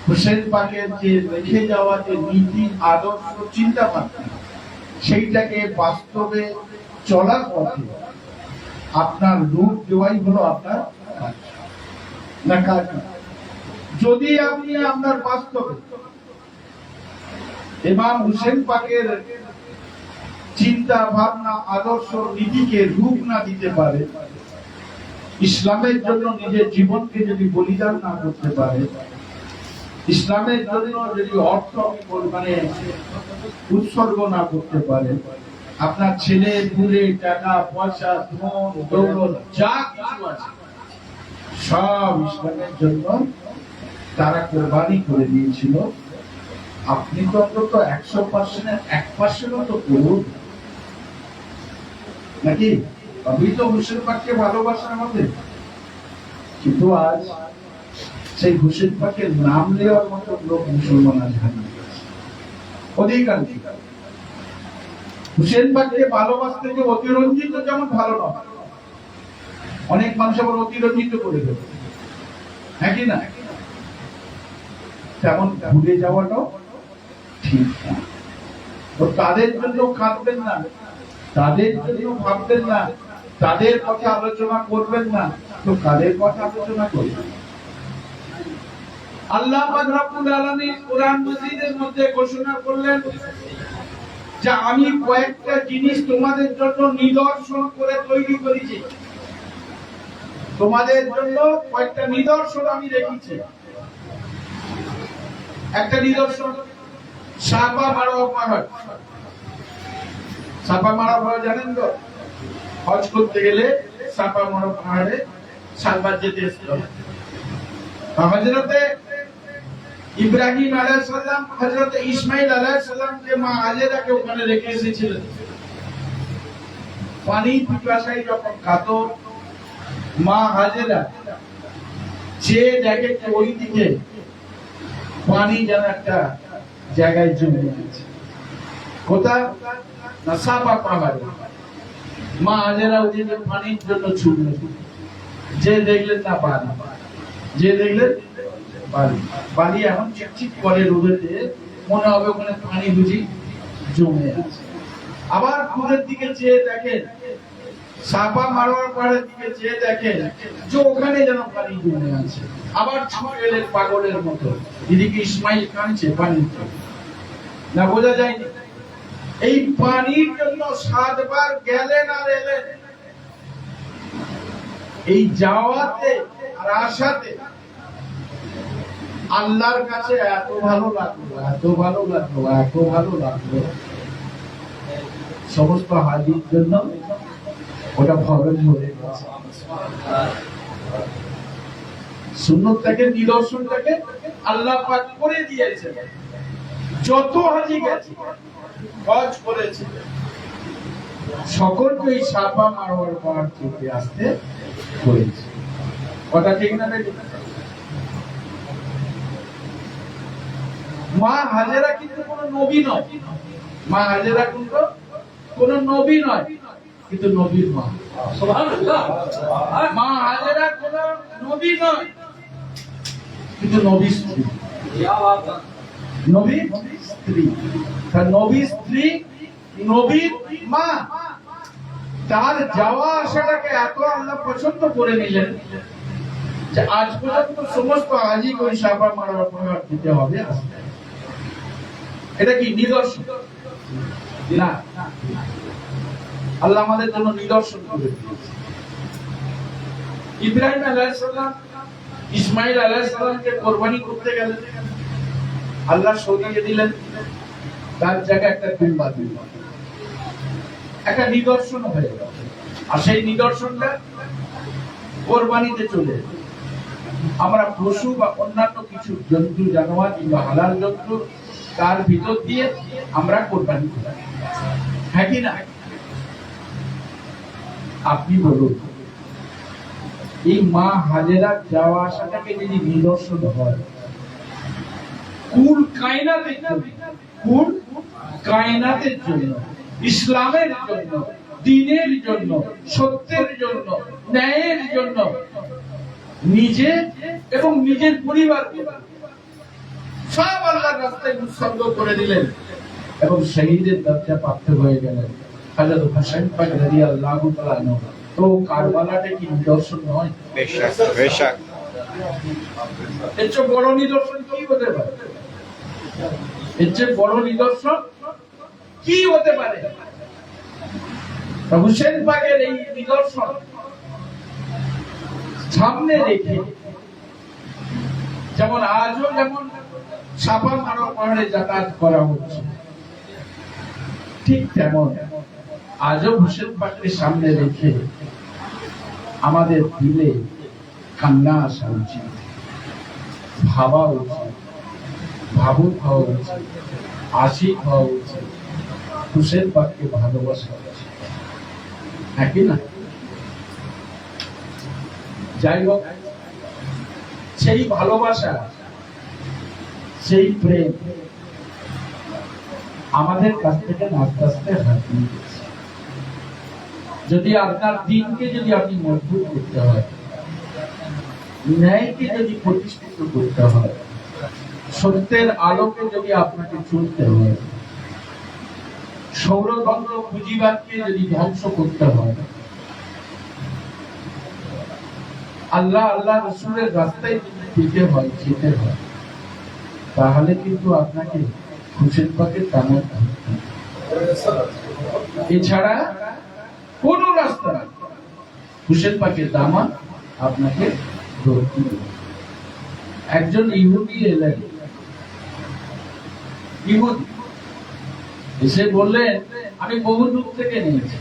Speaker 1: হুসেন পাকের যে রেখে যাওয়া যে নীতি, আদর্শ, চিন্তা ভাবনা, সেইটাকে বাস্তবে চলার পথে আপনার রূপ দেওয়াই হলো আপনার কাজ না কাজ। যদি আপনি আপনার বাস্তবে ইমাম হুসেন পাকের চিন্তা ভাবনা, আদর্শ, নীতিকে রূপ না দিতে পারে, ইসলামের জন্য নিজের জীবনকে যদি বলিদান না করতে পারে, ইসলামের জন্য যদি অর্থ মানে উৎসর্গ না করতে পারে, আপনার ছেলে পুলে টাকা পয়সা ধন দৌলত যা কিছু আছে সব ইসলামের জন্য তারা কোরবানি করে দিয়েছিল, আপনি তো অন্তত 100% 1% তো করুন নাকি? আমি তো হুসেন পাককে ভালোবাসার মধ্যে, কিন্তু আজ সেই হুসেন পাকের নাম নেওয়ার মতো লোক মুসলমান আজ হারিয়ে গেছে। অধিকাংশ হুসেন পাককে ভালোবাসতে যে অতিরঞ্জিত যেমন ভালো নয়, অনেক মানুষ আবার অতিরঞ্জিত করে দেবে, হ্যাঁ কি না? তেমন ভুলে যাওয়াটাও ঠিক না। তো তাদের জন্য কাঁদবেন না, তাদের জন্য ভাববেন না, তাদের কথা আলোচনা করবেন না, তো কাদের কথা আলোচনা করবেন? আল্লাহ পাক রব্বুল আলামিন কোরআন মাজিদের মধ্যে ঘোষণা করলেন যে আমি কয়েকটা জিনিস তোমাদের জন্য নিদর্শন করে তৈরি করেছি, তোমাদের জন্য কয়েকটা নিদর্শন আমি রেখেছি। একটা নিদর্শন সাফা মারওয়া পাহাড়। সাফা মারওয়া পাহাড় জানেন তো? হজ করতে গেলে সাফা মারওয়া পাহাড়ে 7 বার যেতে হয়। হযরতে ইব্রাহিম আলাইহিস সালাম হযরতে ইসমাঈল আলাইহিস সালাম যে মা হাজেরাকে ওখানে রেখে এসেছিলেন, পানি পিপাসায় যখন কাতর, মা হাজেরা যে দেখে ওইদিকে পানি যেন একটা জায়গায় জমে আছে, কোথায়? না সাফা পাহাড়ে। মা হাজেরা ওইদিকে পানির জন্য ছুটলেন, যে দেখলেন না পানি, যে দেখলেন পানি এখন চিকচিক করে রোদেতে, মনে হবে ওখানে পানি বুঝি জমে আছে। আবার দূরের দিকে চেয়ে দেখেন, সাফা মারওয়ার পাহাড়ের দিকে চেয়ে দেখেন যে ওখানে যেন পানি জমে আছে। আবার ছুটে এলেন পাগলের মতো, এদিকে ইসমাইল কাঁদছে পানির জন্য, না বোঝা যায়নি? এই পানির জন্য 7 বার গেলেন আর এলেন। এই যাওয়াতে আর আসাতে আল্লাহর কাছে এত ভালো লাগলো, এত ভালো লাগলো, এত ভালো লাগলো, সমস্ত হাজির জন্য ওটা ফরজ হয়ে গেছে। সুন্নতটাকে, নিদর্শনটাকে আল্লাহ পাক করে দিয়েছেন। যত হাজি গেছে, হজ করেছে, সকলকে এই সাফা মারওয়ার পাহাড় থেকে আসতে হয়েছে। কথা ঠিক না? মা হাজেরা কিন্তু কোন নবী নয়, মা হাজেরা কিন্তু কোন নবী নয়, কিন্তু নবীর মা। সুবহানাল্লাহ। মা হাজেরা কোন নবী নয়, কিন্তু নবীর স্ত্রী। নবীর স্ত্রী, তার নবীর স্ত্রী, নবীর মা। তার যাওয়া আসাটাকে এত আল্লাহ পছন্দ করে নিলেন যে আজ পর্যন্ত সমস্ত হাজি ওই সাফা মারওয়া পাহাড় দিতে হবে। এটা কি নিদর্শন? না, আল্লাহ আমাদের জন্য নিদর্শন করে দিয়েছে। ইব্রাহিম আলাইহিস সালাম ইসমাইল আলাইহিস সালামকে কুরবানি করতে গেলেন, আল্লাহ সরিয়ে দিলেন, তার জায়গায় একটা কুরবা দিল, একটা নিদর্শন হয়ে গেল। আর সেই নিদর্শনটা কোরবানিতে চলে এলো। আমরা পশু বা অন্যান্য কিছু জন্তু জানোয়ার কিংবা হালাল জন্তু তার ভিতর দিয়ে আমরা কোরবানি করি, হ্যাঁ কি না? আপনি বলুন, এই মা হাজেরা যাওয়া আসাটাকে যদি নিদর্শন হয়, কুল কায়নাতের জন্য, ইসলামের জন্য, দ্বীনের জন্য, সত্যের জন্য, ন্যায়ের জন্য নিজে এবং নিজের পরিবার সব আল্লাহর রাস্তায় উৎসর্গ করে দিলেন এবং শহীদের দরজা প্রাপ্ত হয়ে গেলেন হযরত হোসেন পাক রাদিয়াল্লাহু তাআলা আনহু। তো কারবালাটা কি নিদর্শন নয়?
Speaker 2: বেশক বেশক।
Speaker 1: এর চেয়ে বড় নিদর্শন কি হতে পারে? এর চেয়ে বড় নিদর্শন কি হতে পারে? হোসেন পাকের এই নিদর্শন সামনে রেখে, যেমন আজও যেমন সাফা মারোয়া পাহাড়ে যাতায়াত করা হচ্ছে, ঠিক তেমন আজও হোসেন পাককে সামনে রেখে আমাদের দিলে কান্না আসা উচিত, ভাবা উচিত, ভাবুক হওয়া উচিত, আশিক হওয়া উচিত, হোসেন পাককে ভালোবাসা উচিত, হ্যাঁ কি না? যাই হোক, সেই ভালোবাসা, সেই প্রেম আমাদের কাছ থেকে আস্তে আস্তে হারিয়ে গেছে। যদি আপনার দিনকে যদি আপনি মজবুত করতে হয়, ন্যায়কে যদি প্রতিষ্ঠিত করতে হয়, সত্যের আলোকে যদি আপনাকে চলতে হয়, সৌরতন্ত্র পুঁজিবাদকে যদি ধ্বংস করতে হয়, আল্লাহ আল্লাহ রসুলের রাস্তায় যেতে হয়, যেতে হয়, তাহলে কিন্তু আপনাকে হোসেন পাকের দামত ধরতে হবে। এছাড়া কোন রাস্তা নেই। হোসেন পাকের দামত আপনাকে ধরতে হবে। একজন ইহুদি এলেন, ইহুদি এসে বললেন, আমি বহু দূর থেকে নিয়েছি,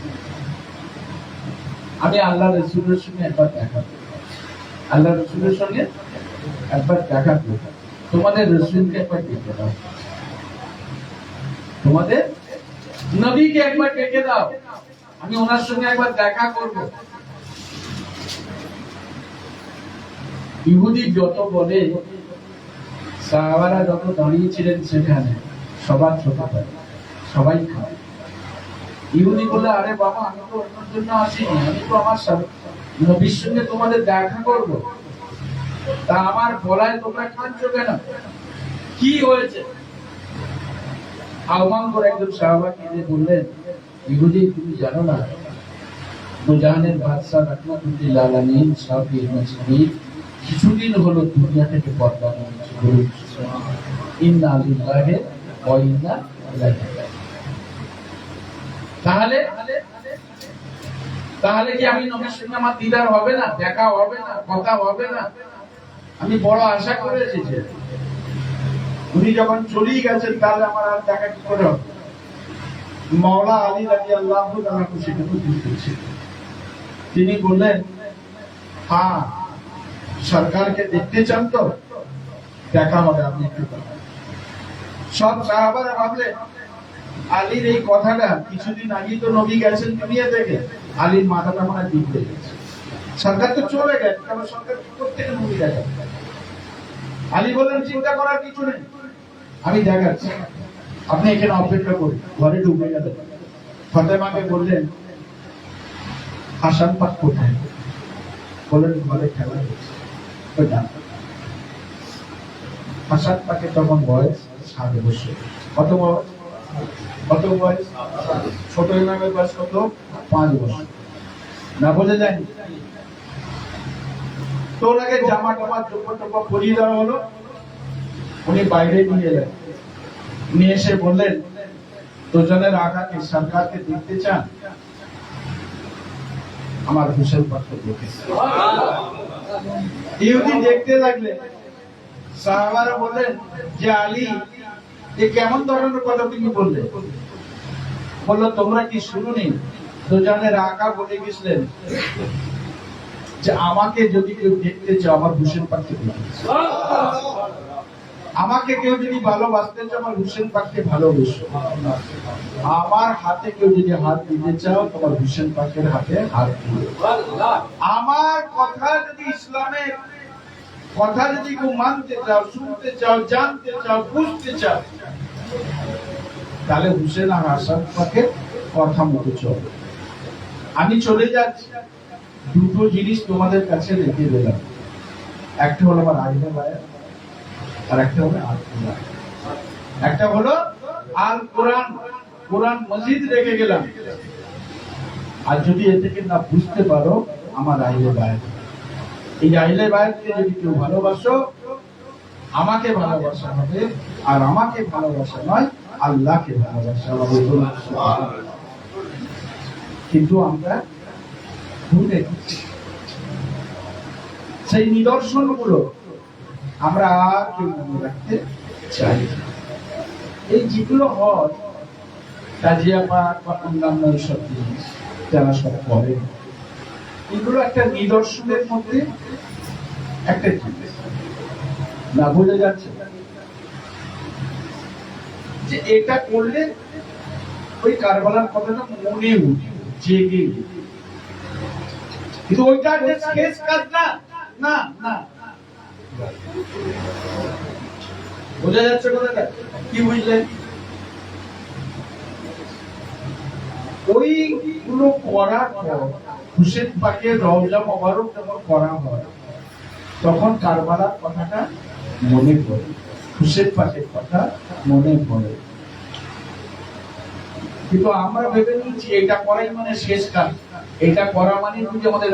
Speaker 1: আমি আল্লাহ রসুলের সঙ্গে একবার দেখা করব, আল্লাহ রসুলের সঙ্গে একবার দেখা করব, তোমাদের রসুলকে একবার ডেকে দাও, তোমাদের নবীকে একবার ডেকে দাও, আমি ওনার সঙ্গে একবার দেখা করব। ইহুদি যত বলে, সাহাবারা যত দাঁড়িয়েছিলেন সেখানে সবার ছোট হয়, সবাই খায়। ইহুদি বলে, আরে বাবা, আমি তো অন্যের জন্য আসিনি, আমি তো আমার নবীর সঙ্গে তোমাদের দেখা করব, তা আমার বলায় তোমরা খাচ্ছ কেন, কি হয়েছে? আহ্বান করে একজন সাহাবাকে এনে বললেন, ইহুদি, তুমি জানো না, দুজাহানের বাদশা রাহমাতুল্লিল আলামিন শাফিঈ মাযহাবী কিছুদিন হলো দুনিয়া থেকে পর্দা করেছে। ইন্না লিল্লাহি ওয়া ইন্না ইলাইহি রাজিউন। তাহলে কি আমি নবীর সঙ্গে আমার দিদার হবে না, দেখা হবে না, কথা হবে না? আমি বড় আশা করে এসেছি, উনি যখন চলেই গেছেন তাহলে আমার আর দেখা কি করে হবে? মাওলা আলী রাদিয়াল্লাহু তাআলা সেটা তো বুঝতে ছিল। তিনি বললেন, হ্যাঁ, সরকারকে দেখতে চান তো দেখা হবে, আপনি একটু সব সাহাবারা ভাবলেন আলীর এই কথাটা, কিছুদিন আগে তো নবী গেছেন দুনিয়া থেকে, আলীর মাথাটা মনে হয় বিগড়ে গেছে, সরকার তো চলে গেছে, কারণ সরকার প্রত্যেকে নবী দেখা। আলী বললেন, চিন্তা করার কিছু নেই, আমি দেখাচ্ছি, আপনি এখানে অপেক্ষা করুন। ঘরে ঢুকে গেলেন, ফাতেমাকে বললেন, হাসান পাক কোথায়? বললেন, ঘরে খেলা হচ্ছে। হাসান পাকে তখন বয়স 7 বছর। কত বয়স? কত বয়স? ছোট ইমামের বয়স কত? 5 বছর। না বোঝা যায়নি? তো ওনাকে জামা টামা চোপড় পরিয়ে দেওয়া হলো, উনি বাইরে নিয়ে এলেন, নিয়ে এসে বললেন, দুজনের আগাকে সরকারকে দেখতে চান? আমার হোসেন পাককে দেখেছে।
Speaker 3: ইহুদি দেখতে লাগলেন। সাহাবারা বললেন যে আলী, এ কেমন ধরনের কথা তুমি বললে? বললো, তোমরা কি শুনুনি দুজনের আকা বলে গেছিলেন যে আমাকে যদি কেউ দেখতে চাও আমার হুসেন পাককে দেখতে, আমাকে কেউ যদি ভালোবাসতে চাও আমার হুসেন পাককে ভালোবেসো, আমার হাতে কেউ যদি হাত দিতে চাও তোমার হুসেন পাকের হাতে হাত দিও। আমার কথা যদি ইসলামের কথা যদি কেউ মানতে চাও, শুনতে চাও, জানতে চাও, বুঝতে চাও, তাহলে হুসেন আর হাসান পাকের কথা মতো চলো। আমি চলে যাচ্ছি, দুটো জিনিস তোমাদের কাছে রেখে দিলাম, একটা হলো আমার আইনে বায়াত, আর একটা হলো আল কোরআন। একটা হলো আল কোরআন, কোরআন মজিদ রেখে গেলাম। আর যদি এ থেকে না বুঝতে পারো, আমার আইলে বায়াত। এই আইলে বায়াতকে যদি কেউ ভালোবাসো, আমাকে ভালোবাসা হবে, আর আমাকে ভালোবাসা নয় আল্লাহকে ভালোবাসা হবে। কিন্তু আমরা ভুলে গেছি সেই নিদর্শনগুলো, আমরা আর কেউ মনে রাখতে চাই। এই যেগুলো হয় তাজিয়া পাঠ বা অন্যান্য সব জিনিস যারা সব করে, এগুলো একটা নিদর্শনের মধ্যে একটা জিনিস না বোঝা যাচ্ছে যে এটা করলে ওই কারবালার কথাটা মনে উঠে জেগে, কিন্তু ওইটা যে শেষ কাজ না, না না। বোঝা যাচ্ছে কথাটা? কি বুঝলেন? ওইগুলো করার পর হুসেন পাকের রওজা মোবারক যখন করা হয়, তখন কারবালার কথাটা মনে পড়ে, হুসেন পাকের কথা মনে পড়ে। কিন্তু আমরা ভেবে নিয়েছি এটা করাই মানে শেষ কাজ, এটা করা মানে বুঝি আমাদের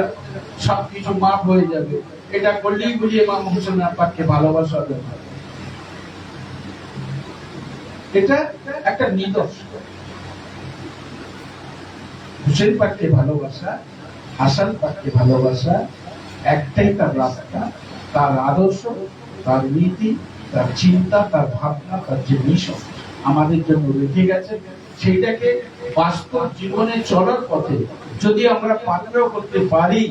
Speaker 3: সবকিছু মাফ হয়ে যাবে, এটা করলেই বুঝি ইমাম হুসেন পাককে ভালোবাসা হবে। এটা একটা নিদর্শন। হুসেন পাককে ভালোবাসা, হাসান পাককে ভালোবাসা, একটাই তার রাস্তা, তার আদর্শ, তার নীতি, তার চিন্তা, তার ভাবনা, তার যে মিশন আমাদের জন্য রেখে গেছে, সেইটাকে বাস্তব জীবনে চলার পথে যদি আমরা পালন করতে পারি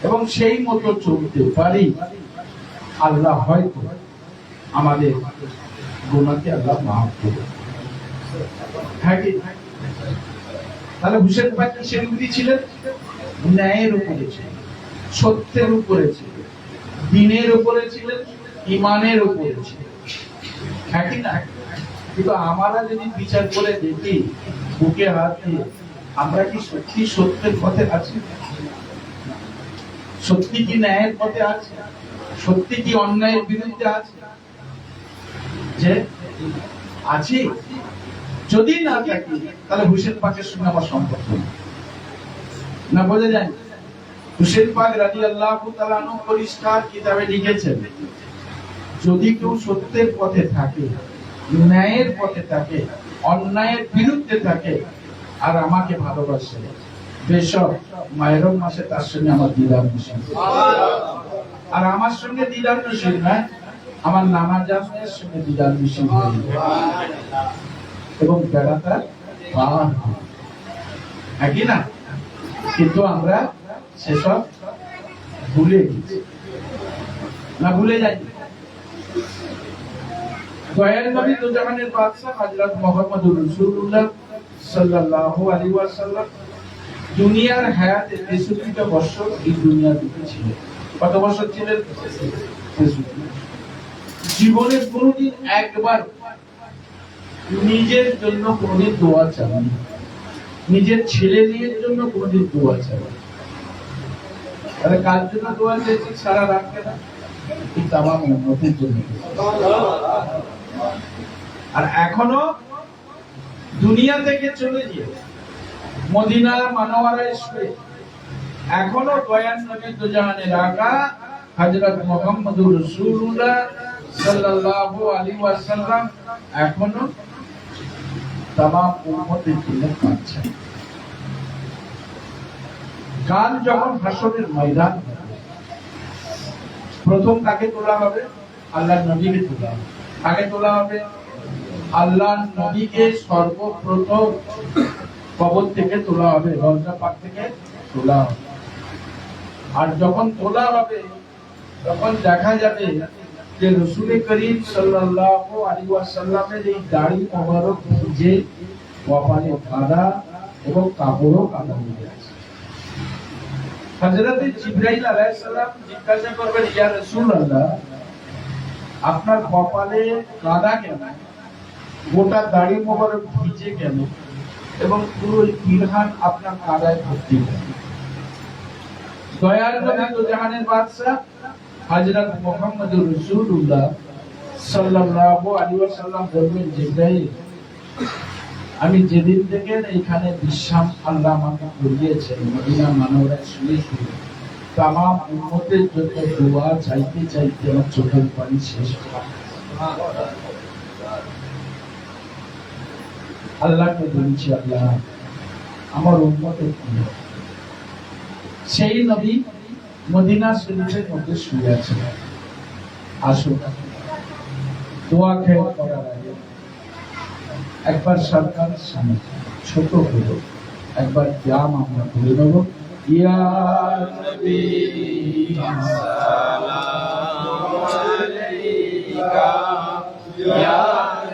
Speaker 3: এবং সেই মতো চলতে পারি, আল্লাহ হয়তো আমাদের গুনাহকে আল্লাহ মাফ করবে। হ্যাঁ কি? তাহলে হুসেন পাক কিসের উপরে ছিলেন? ন্যায়ের উপরে ছিলেন, সত্যের উপরে ছিলেন, দ্বীনের উপরে ছিলেন, ঈমানের উপরে ছিলেন। হ্যাঁ কি না? কিন্তু আমরা যদি বিচার করে দেখি বুকে হাত দিয়ে, আমরা কি সত্যি সত্যের পথে আছি? সত্যি কি ন্যায়ের পথে আছে? সত্যি কি অন্যায়ের বিরুদ্ধে আছে? যে আছি? যদি না থাকি তাহলে হুসেন পাকের সঙ্গে আমার সম্পর্ক না। বোঝা যায়? হুসেন পাক রাদিয়াল্লাহু তাআলা আনহু পরিষ্কার কিতাবে লিখেছেন, যদি কেউ সত্যের পথে থাকে, ন্যায়ের পথে থাকে, অন্যায়ের বিরুদ্ধে থাকে, আর আমাকে ভালোবাসে, বেশক মুহররম মাসে তার সঙ্গে আমার দিদার নসিব। আর আমার সঙ্গে দিদার নসিব না, আমার নামাজের সঙ্গে দিদার নসিব এবং বেড়াটা পার হবে। একই না? কিন্তু আমরা সেসব ভুলে গেছি না, ভুলে যাই। দয়ার নবী দু জাহানের বাদশা হযরত মুহাম্মদুর রাসূলুল্লাহ সাল্লাল্লাহু আলাইহি ওয়াসাল্লাম দুনিয়ার হায়াতে 63টা বছর এই দুনিয়ার বুকে ছিলেন। কত বছর ছিলেন? 63। জীবনে কোনোদিন একবার নিজের জন্য কোনোদিন দোয়া চাননি, নিজের ছেলে মেয়ের জন্য কোনোদিন দোয়া চাননি। তাহলে কার জন্য দোয়া চেয়েছি সারা রাত? কেন? এই তামাম উম্মতের জন্য। আর এখনো দুনিয়া থেকে চলে গিয়ে মদিনার মানওয়ারায় শুয়ে এখনো দয়ার নবী দু জাহানের আকা হযরত মুহাম্মদুর রাসূলুল্লাহ সাল্লাল্লাহু আলাইহি ওয়াসাল্লাম এখনো তামাম উম্মতের জন্য কাঁদছেন। কাল যখন হাসরের ময়দান, প্রথম কাকে তোলা হবে? আল্লাহর নবীকে তোলা হবে। কাকে তোলা হবে? আল্লাহর নবীকে সর্বপ্রথম কবর থেকে তোলা হবে, রওজা পাক থেকে তোলা হবে। আর যখন তোলা হবে তখন দেখা যাবে যে রাসূল করিম সাল্লাল্লাহু আলাইহি ওয়াসাল্লামের এই দাড়ি মোবারক ভিজে কপালে কাদা এবং কাপড়ও কাদা হয়ে আছে। হযরত জিবরাইল আলাইহিস সালাম জিজ্ঞাসা করবেন, ইয়া রাসূলুল্লাহ, আপনার কপালে কাদা কেন, গোটা দাড়ি মোবারক ভিজে কেন, এবং পুরো পিরহান আপনার কাদায় ভর্তি কেন? দয়ার নবী তো জাহানের বাদশা হযরত মুহাম্মদুর রাসূলুল্লাহ সাল্লাল্লাহু আলাইহি ওয়াসাল্লাম বলবেন, জিবরাইল, আমি যেদিন থেকে এখানে বিশ্রাম আল্লাহ আমাকে করিয়েছেন, মদিনা মানবরা শুয়ে শুয়ে তামাম উম্মতের জন্য দোয়া চাইতে চাইতে আমার চোখের পানি শেষ হয়। আল্লাহকে বলছি, আল্লাহ আমার উম্মতের কি হবে? সেই নবী মদিনা শরীফের মধ্যে শুয়ে আছেন। আসুন দোয়া খেয়ে করার আগে একবার সরকারের সামনে ছোট হলো একবার জাম আমরা করে নেব। ইয়া নবী সালামু আলাইকা, ইয়া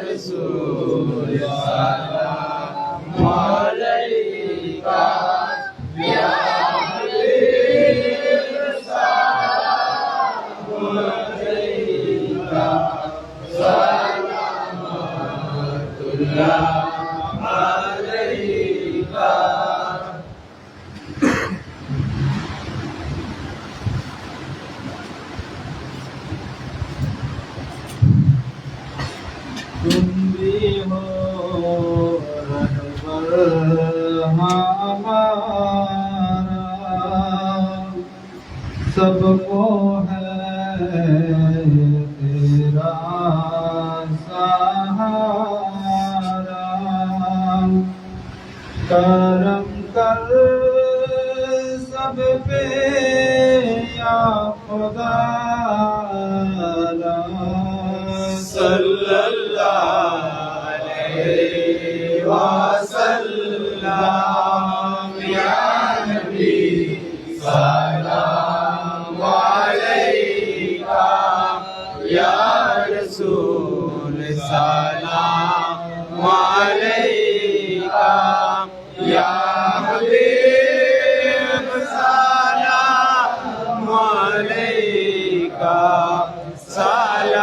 Speaker 3: রাসূল সালামু আলাইকা, ইয়া হাবিব সালামু আলাইকা, সালামুল্লাহ আলাইকা। तुम भी हो रहबर हमारा, सबको है तेरा सहारा। करम कर सब पे या खुदा, सल्लल्लाहु अलैहि वसल्लम। या नबी सलाम अलैका, या रसूल सलाम अलैका, या हबीब सलाम अलैका, सलामतुल्लाह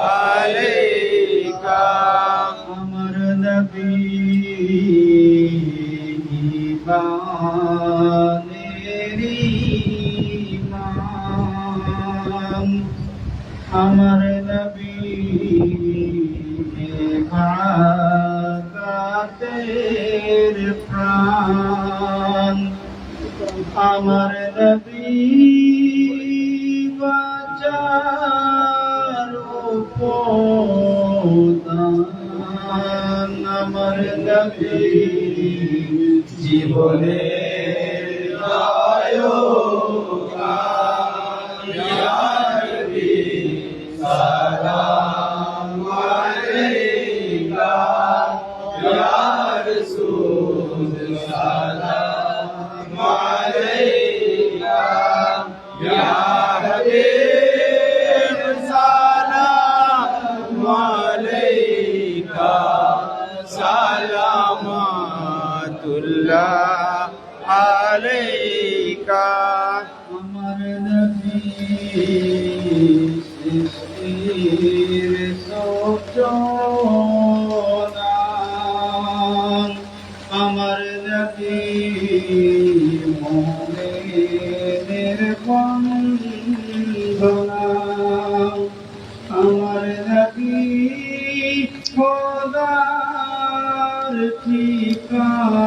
Speaker 3: अलैका। अमर नबी बानेरी मान, अमर नबी भागातेर प्राण, अमर नबी প্রদান, আমার নবী জীবনের নায়ক, ইয়া নবী সালাম আলাইকা, ইয়া রাসূল সালাম আলাইকা, ইয়া হাবিব সালাম আলাইকা, সালামাতুল্লাহ আলাইকা। আমার নবী সৃষ্টির সূচনা, আমার নবী মুমিনের বন্ধনা, আমার নবী খোদার ঠিকানা,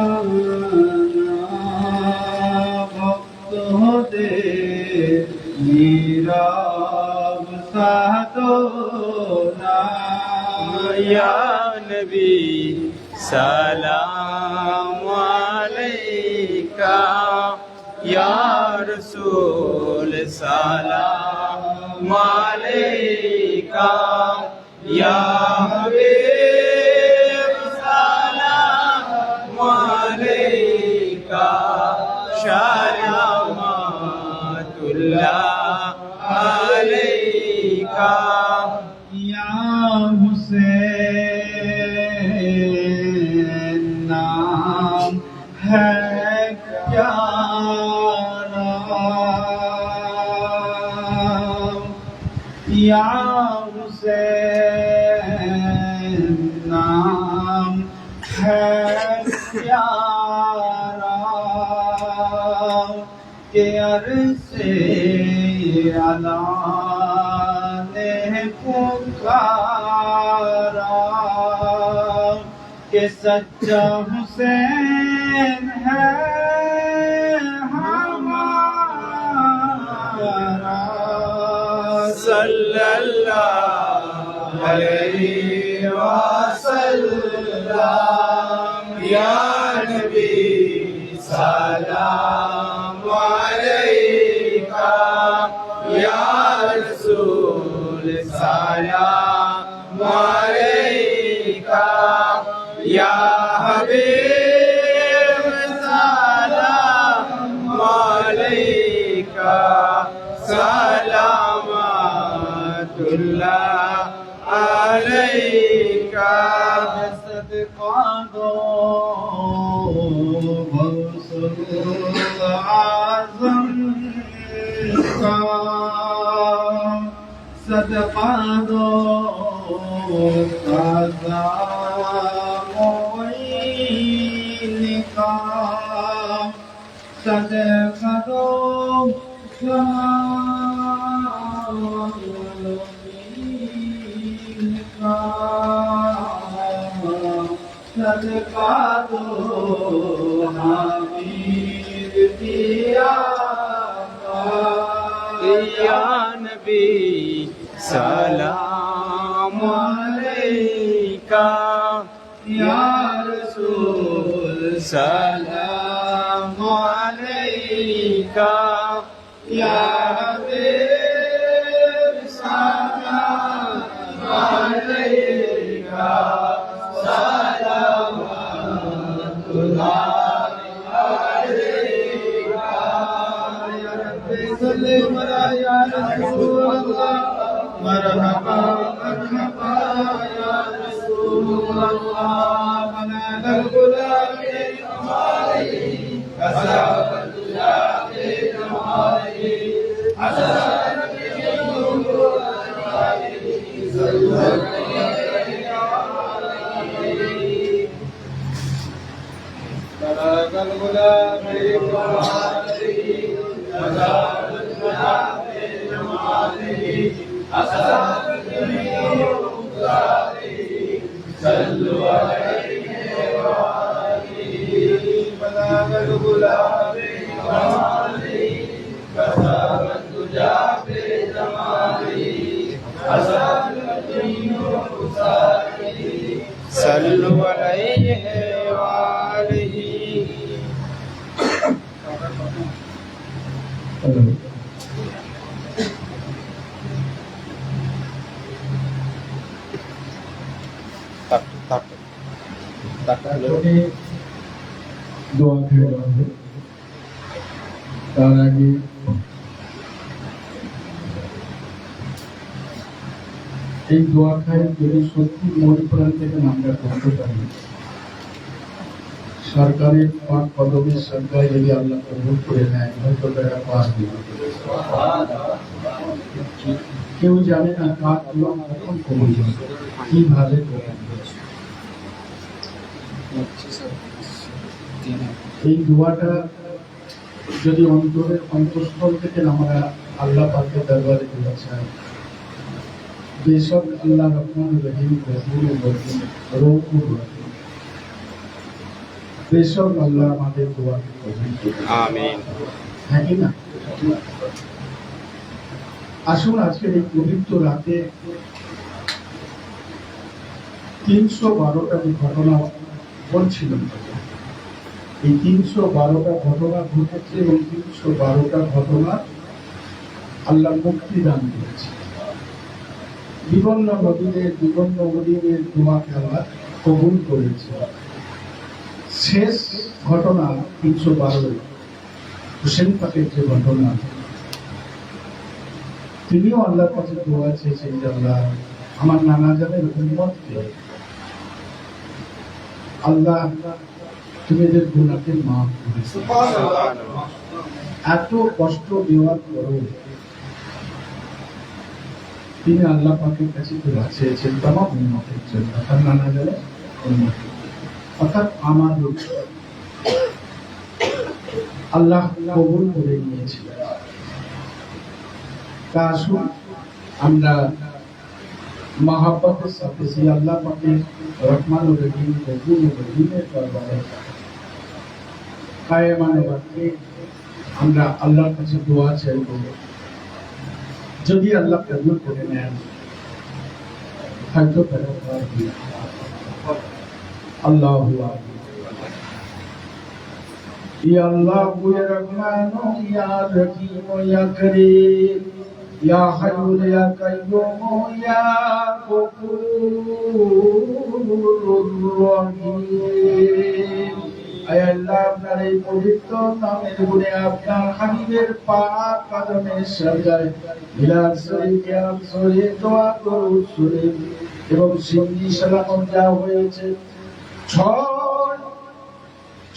Speaker 3: ভক্ত হতে নীরব সাধনা। ইয়া নবী সালাম আলাইকা, ইয়া
Speaker 2: रसूल सलाम अलैका या हबीब सलाम अलैका सलामतुल्लाह अलैका
Speaker 4: या हुसैन नाम है प्यारा या हुसैन नाम है प्यारा के अरसे अला ने पुकारा के सच्चा हुसैन है हमारा
Speaker 2: सल्लल्लाहु अलैहि वसल्लम या नबी सलाम अलैका या रसूल सलाम अलैका या हबीब सलाम अलैका सलामतुल्लाह अलैका
Speaker 4: सदका दो गौसुल आज़म का सदका दो ताज़ा मोईन का सदका दो शामीन का सदका दो हमीद दिया
Speaker 2: या नबी सलाम अलैका
Speaker 4: या रसूल
Speaker 2: सलाम अलैका
Speaker 4: या हबीब सलाम अलैका सलामतुल्लाह अलैका या रब्बी सल्ली अला या रसूल अल्लाह मरहबा मरहबा या रसूल अल्लाह मनाल गुलाम हमारी
Speaker 2: सल्लु अलैहि वालिहि
Speaker 1: তাকে দোয়া খেয়ে দেওয়া হবে। তার আগে এই দোয়া খাই যদি সত্যি মন প্রাণ থেকে আমরা করতে পারি, সরকারের পাক পদবীর সরকার যদি আল্লাহ কবুল করে নেয় হয়তো তারা পাস দিবে। কেউ জানে না কার দোয়া কখন কবুল হবে, কিভাবে কবুল হবে। এই দোয়াটা যদি অন্তরের অন্তঃস্থল থেকে আমরা আল্লাহ পাকের দরবারে দোয়া চাই, বেশক আল্লাহ রহমান রহিম গফুর রহিম রউফুর রহিম, বেশক আল্লাহ আমাদের দোয়াকে কবুল করবেন।
Speaker 2: আমিন।
Speaker 1: হ্যাঁ কি না? আসুন আজকের এই পবিত্র রাতে 312টা যে ঘটনা বলছিলাম
Speaker 3: এই 312টা ঘটনা ঘটেছে এবং 312টা ঘটনা আল্লাহ মুক্তি দান করেছে। বিভিন্ন নবীদের দোয়াকে আল্লাহ কবুল করেছে। শেষ ঘটনা 312 হুসেন পাকের যে ঘটনা, তিনিও আল্লাহর কাছে দোয়া চেয়েছেন যে আল্লাহ আমার নানা জানের উম্মতকে আল্লাহ তুমি এদের গুনাহকে মাফ করে দাও। এত কষ্ট দেওয়ার পরও তিনি আল্লাহ পাকের কাছে দোয়া চেয়েছেন তামাম উম্মতের জন্য, তার নানা জানের উম্মত অর্থাৎ আমাদের আল্লাহ কবুল করে নিয়েছিলেন। তা আসুন আমরা মহাব্বতের সাথে সেই আল্লাহ পাকের রহমান ও রহিম গফুর ও রহিমের দরবারে কায়েমানে রাখতে আমরা আল্লাহর কাছে দোয়া চাইব। যদি আল্লাহ কবুল করে নেন হয়তো আল্লাহু আকবার। ইয়া আল্লাহু ইয়া রহমানু ইয়া রহিমু ইয়া কারীম ইয়া হাইয়্যু ইয়া কাইয়্যুমু ইয়া গফুরুর রহিম। আয় আল্লাহ আপনার এই পবিত্র নামের গুণে আপনার হাবিবের পাক কদমে সাজদায় মিলাদ শরীফ, কিয়াম শরীফ, দোয়া দরুদ শরীফ এবং সিন্নি সালাম যা হয়েছে,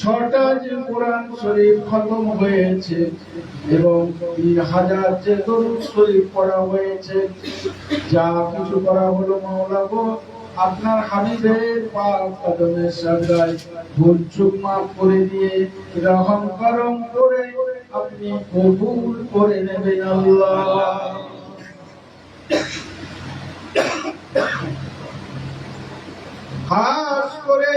Speaker 3: ছটা যে কোরআন শরীফ খতম হয়েছে এবং 3000 যে দরুদ শরীফ পড়া হয়েছে, যা কিছু করা হলো মাওলা গো আপনার হাবিবের পাক কদমে সাজদায় ভুল চুক মাফ করে দিয়ে রহম করম করে আপনি কবুল করে নেবেন আল্লাহ। খাস করে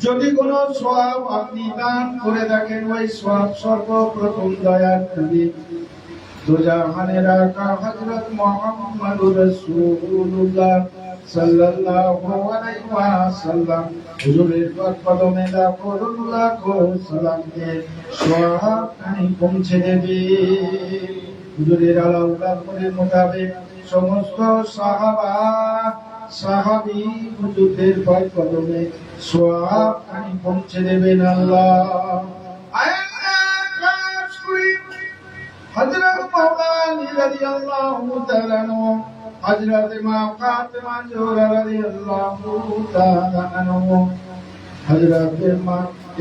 Speaker 3: যদি কোনো সওয়াব আপনি দান করে থাকেন, ওই সওয়াব সর্বপ্রথম দয়ার নবী দুজাহানের আকা হযরত মুহাম্মদুর রাসূলুল্লাহ সাল্লাল্লাহু আলাইহি ওয়াসাল্লাম হুজুরের পাক কদমে লাখো সালাম দিয়ে সওয়াব খানি পৌঁছে দেবে। হুজুরের আলাউলাদের মোতাবেক সমস্ত সাহাবী হুজুরের পাক কদমে সওয়াব খানি পৌঁছে দেবেন আল্লাহ। হযরত মাওলানা রাদিয়াল্লাহু তাআলা আনহু, হযরত মা ফাতেমা জোহরা রাদিয়াল্লাহু তাআলা আনহু, হযরত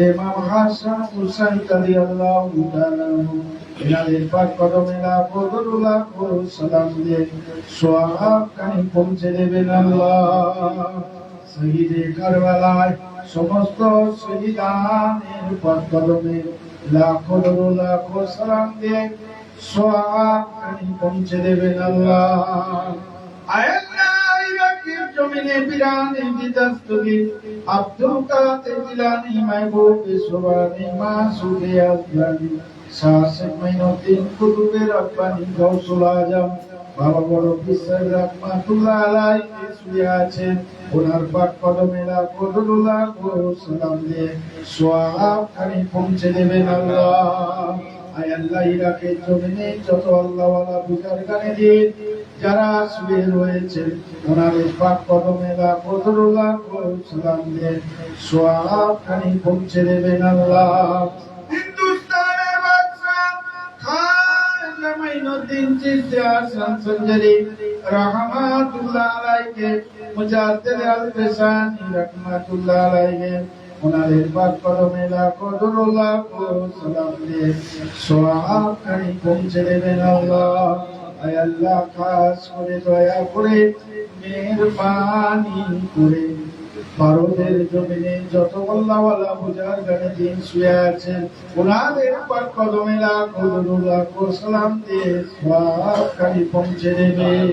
Speaker 3: ইমাম হাসান হুসাইন রাদিয়াল্লাহু তাআলা আনহু, এনাদের পাক কদমে লাখো সালাম দিয়ে সওয়াব খানি পৌঁছে দেবেন আল্লাহ। শহীদে কারবালায় সমস্ত শহীদানের পাক কদমে লাখো সালাম দিয়ে সওয়াব খানি পৌঁছে দেবেন আল্লাহ। আল্লাহ ইরাকের জমিনে বিরানি বিদস্তগি আব্দুল কাদের জিলানী মাহবুবে সুবহানি মাসুদে আজলানি শাহ মাইনুদ্দিন কুতুবে রব্বানি গৌসুল আজম বাবা বড় বিশ্বাস রহমাতুল্লাহ আলাইহি শুয়ে আছেন, ওনার পাক কদমে লাখো সালাম দিয়ে সওয়াব খানি পৌঁছে দেবেন আল্লাহ। আয় আল্লাহ ইরাকের জমিনে যত আল্লাহওয়ালা বুজুর্গানে দিন যারা শুয়ে রয়েছেন, ওনাদের পাক কদমে লাখো সালাম দিয়ে সওয়াব খানি পৌঁছে দেবেন আল্লাহ। হিন্দুস্তানের বাদশা খাজা মাইনুদ্দিন চিশতি হাসান সঞ্জরি রহমাতুল্লাহ আলাইহি মুজাদ্দিদ আল-ফিসানি রহমাতুল্লাহ আলাইহি, ওনাদের পাক কদমে লাখো সালাম দিয়ে সওয়াব খানি পৌঁছে দেবেন আল্লাহ। আয় আল্লাহ খাস করে দয়া করে মেহেরবানি করে ভারতের জমিনে যত আল্লাহওয়ালা বুজুর্গানে দিন শুয়ে আছেন, ওনাদের পাক কদমে লাখো সালাম দিয়ে সওয়াব খানি পৌঁছে দেবেন।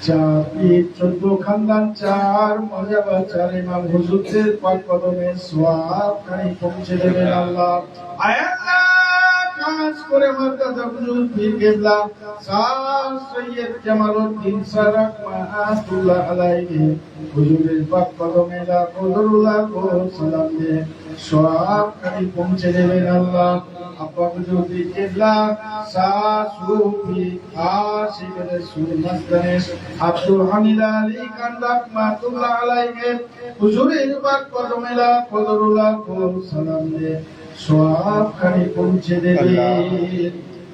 Speaker 3: 14 খানদান 4 মর্যাদা 4 ইমাম হুজুরদের পাক কদমে সওয়াব খানি পৌঁছে দেবেন আল্লাহ। আয় আল্লাহ খাস করে মারতাদা হুজুর পীর কেবলা স্যার সৈয়দ জামালউদ্দিন স্যার রহমাতুল্লাহ আলাইহি হুজুরের পাক কদমে লাখো লাখো সালাম দিয়ে সওয়াব খালি পৌঁছে দেবেন আল্লাহ। আব্বা হুজুর পীর কেবলা স্যার সুফি আশিক রাসূল মাস্তানে আব্দুল হামিদ আলী খান রহমাতুল্লাহ আলাইহি হুজুরের পাক কদমে লাখো লাখো সালাম দিয়ে সওয়াব খালি পৌঁছে দেবে।